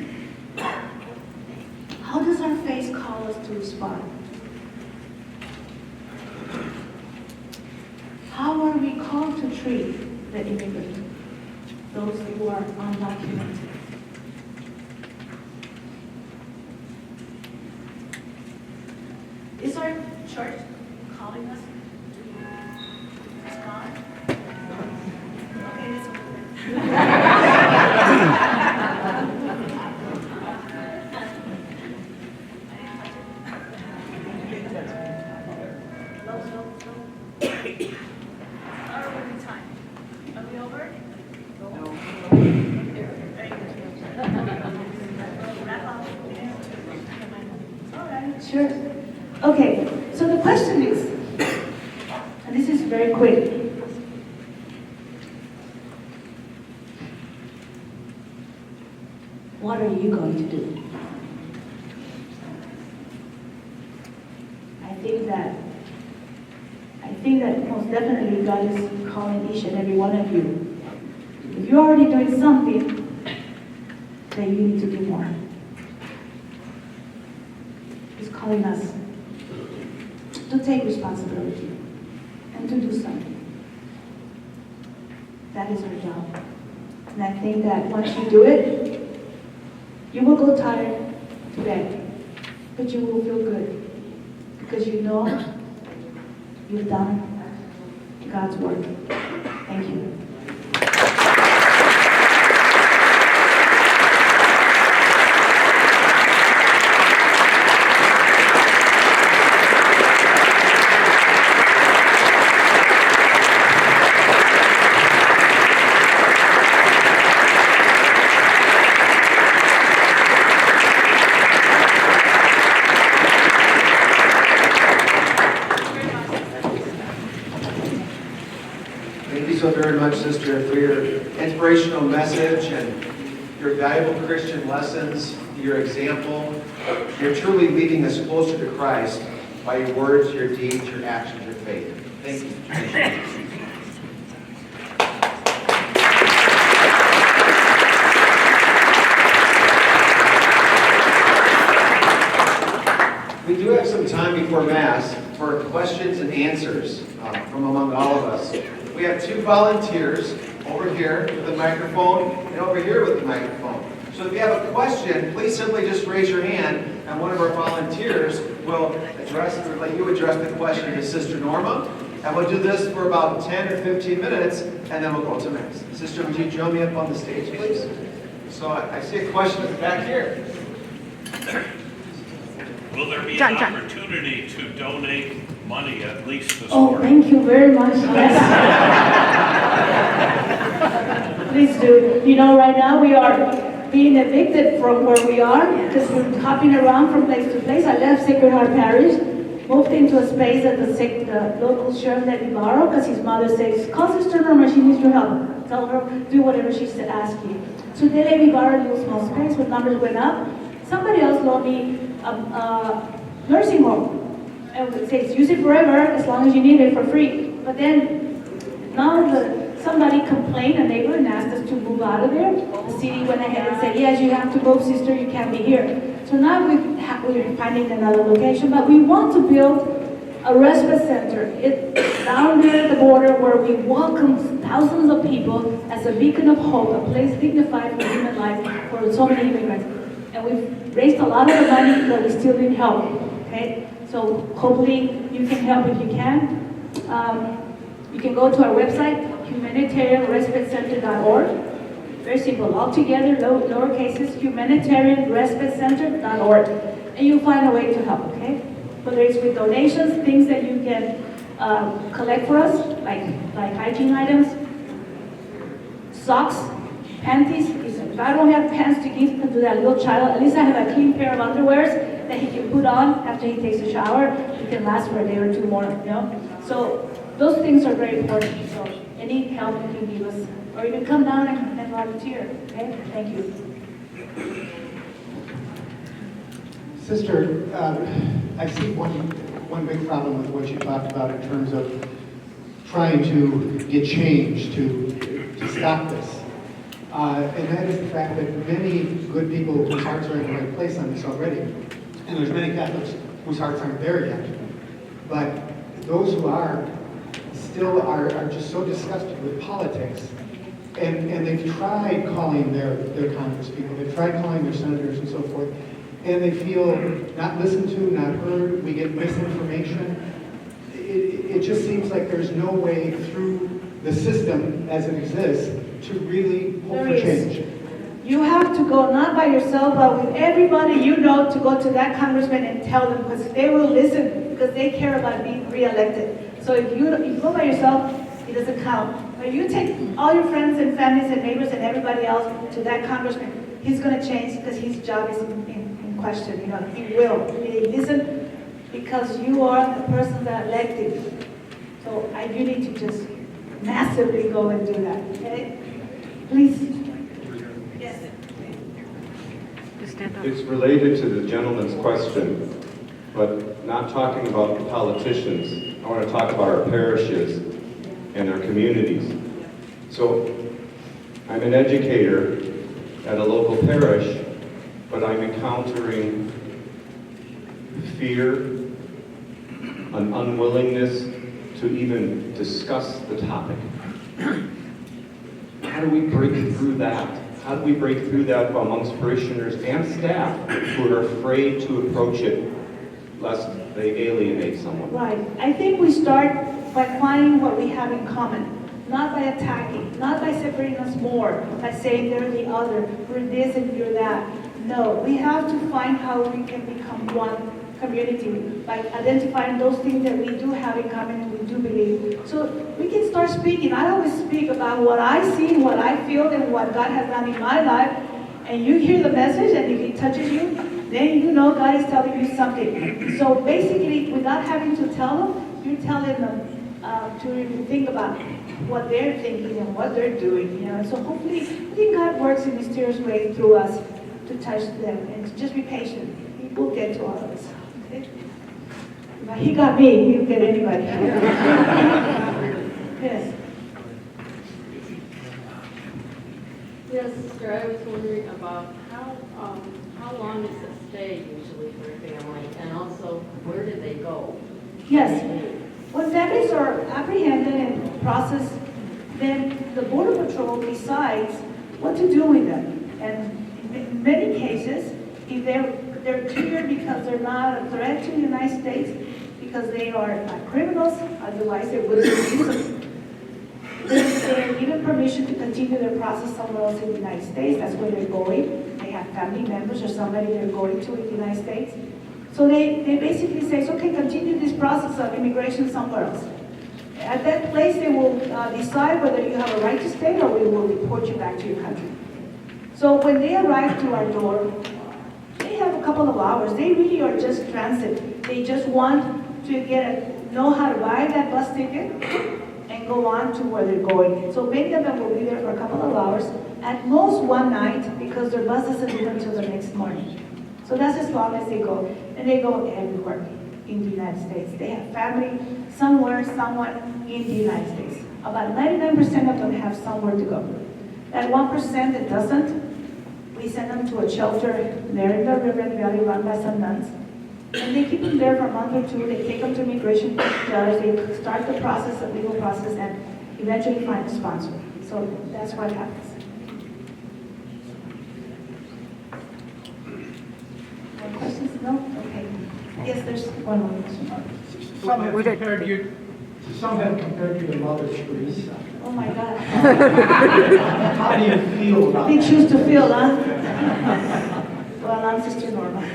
how does our faith call us to respond? How are we called to treat the immigrant, those who are undocumented? Is our church calling us to respond? Okay, let's Sure. Okay, so the question is, and this is very quick. What are you going to do? I think that most definitely God is calling each and every one of you. If you're already doing something, then you need to do more. He's calling us to take responsibility and to do something. That is our job. And I think that once you do it, you will go tired today, but you will feel good because you know you've done God's work. Thank you. So very much, Sister, for your inspirational message and your valuable Christian lessons, your example. You're truly leading us closer to Christ by your words, your deeds, your actions, your faith. Thank you. We do have some time before Mass for questions and answers from among all of us. We have two volunteers over here with the microphone and over here with the microphone. So if you have a question, please simply just raise your hand and one of our volunteers will let you address the question to Sister Norma. And we'll do this for about 10 or 15 minutes and then we'll go to Mass. Sister, would you join me up on the stage, please? So I see a question back here. Will there be an opportunity to donate money at least this Oh, morning? thank you very much. Yes. Please do. You know, right now we are being evicted from where we are because we're hopping around from place to place. I left Sacred Heart Parish, moved into a space at the local sheriff let me borrow because his mother says, call Sister Norma, she needs your help. Tell her, do whatever she said, ask you. So they let me borrow a little small space when numbers went up. Somebody else loaned me a nursing home. And it says, use it forever as long as you need it for free. But then now somebody complained, a neighbor, and asked us to move out of there. The city went ahead and said, yes, you have to move, sister, you can't be here. So now we're finding another location, but we want to build a respite center. It's down there at the border where we welcome thousands of people as a beacon of hope, a place dignified for human life for so many immigrants. And we've raised a lot of the money, but we still need help, okay? So hopefully you can help if you can. You can go to our website, humanitarianrespitecenter.org. Very simple, all together, lower cases, humanitarianrespitecenter.org. And you'll find a way to help, okay? whether it's with donations, things that you can collect for us, like hygiene items, socks, panties. If I don't have pants to give to that little child, at least I have a clean pair of underwears that he can put on after he takes a shower. It can last for a day or two more, you know? So those things are very important. So any help you can give us, or you can come down and volunteer, okay? Thank you. Sister, I see one big problem with what you talked about in terms of trying to get change to stop this. And that is the fact that many good people whose hearts are in the right place on this already, and there's many Catholics whose hearts aren't there yet, but those who are still are just so disgusted with politics. And they've tried calling their congresspeople, they've tried calling their senators and so forth, and they feel not listened to, not heard, we get misinformation. It just seems like there's no way through the system as it exists to really hope for change. You have to go not by yourself, but with everybody you know to go to that congressman and tell them, because they will listen, because they care about being re-elected. So if you go by yourself, it doesn't count. But you take all your friends and families and neighbors and everybody else to that congressman, he's going to change because his job is in question. You know, he will. He listen because you are the person that elected you. So you need to just massively go and do that. Okay? Please. Yes. It's related to the gentleman's question, but not talking about the politicians. I want to talk about our parishes and our communities. So I'm an educator at a local parish, but I'm encountering fear, an unwillingness to even discuss the topic. How do we break through that? How do we break through that amongst parishioners and staff who are afraid to approach it lest they alienate someone? Right. I think we start by finding what we have in common, not by attacking, not by separating us more, by saying they're the other, we're this and you're that. No, we have to find how we can become one community by identifying those things that we do have in common and we do believe. So we can start speaking. I always speak about what I see, what I feel, and what God has done in my life. And you hear the message, and if it touches you, then you know God is telling you something. So basically, without having to tell them, you're telling them to think about what they're thinking and what they're doing. You know, so hopefully, I think God works in mysterious ways through us to touch them, and to just be patient. He will get to all of us. Okay? But he got me. He'll get anybody. Yes. Yes, Sister, I was wondering about how long is the stay usually for a family, and also where do they go? Yes. When families are apprehended and processed, then the Border Patrol decides what to do with them. And in many cases, if they're cleared because they're not a threat to the United States, because they are criminals, otherwise they wouldn't release them. They're given permission to continue their process somewhere else in the United States. That's where they're going. They have family members or somebody they're going to in the United States. So they basically say, okay, continue this process of immigration somewhere else. At that place, they will decide whether you have a right to stay or we will deport you back to your country. So when they arrive to our door, they have a couple of hours. They really are just transit. They just want to know how to buy that bus ticket and go on to where they're going. So many of them will be there for a couple of hours, at most one night, because their bus doesn't leave until the next morning. So that's as long as they go. And they go everywhere in the United States. They have family somewhere, someone in the United States. About 99% of them have somewhere to go. That 1% that doesn't, we send them to a shelter there in the River Valley run by some nuns. And they keep them there for a month or two. They take them to immigration judge. They start the process, the legal process, and eventually find a sponsor. So that's what happens. More questions? No? Okay. Yes, there's one more question. Some have compared you to Mother Teresa. Oh my God. How do you feel about They that? choose to feel, huh? Well, I'm Sister Norma.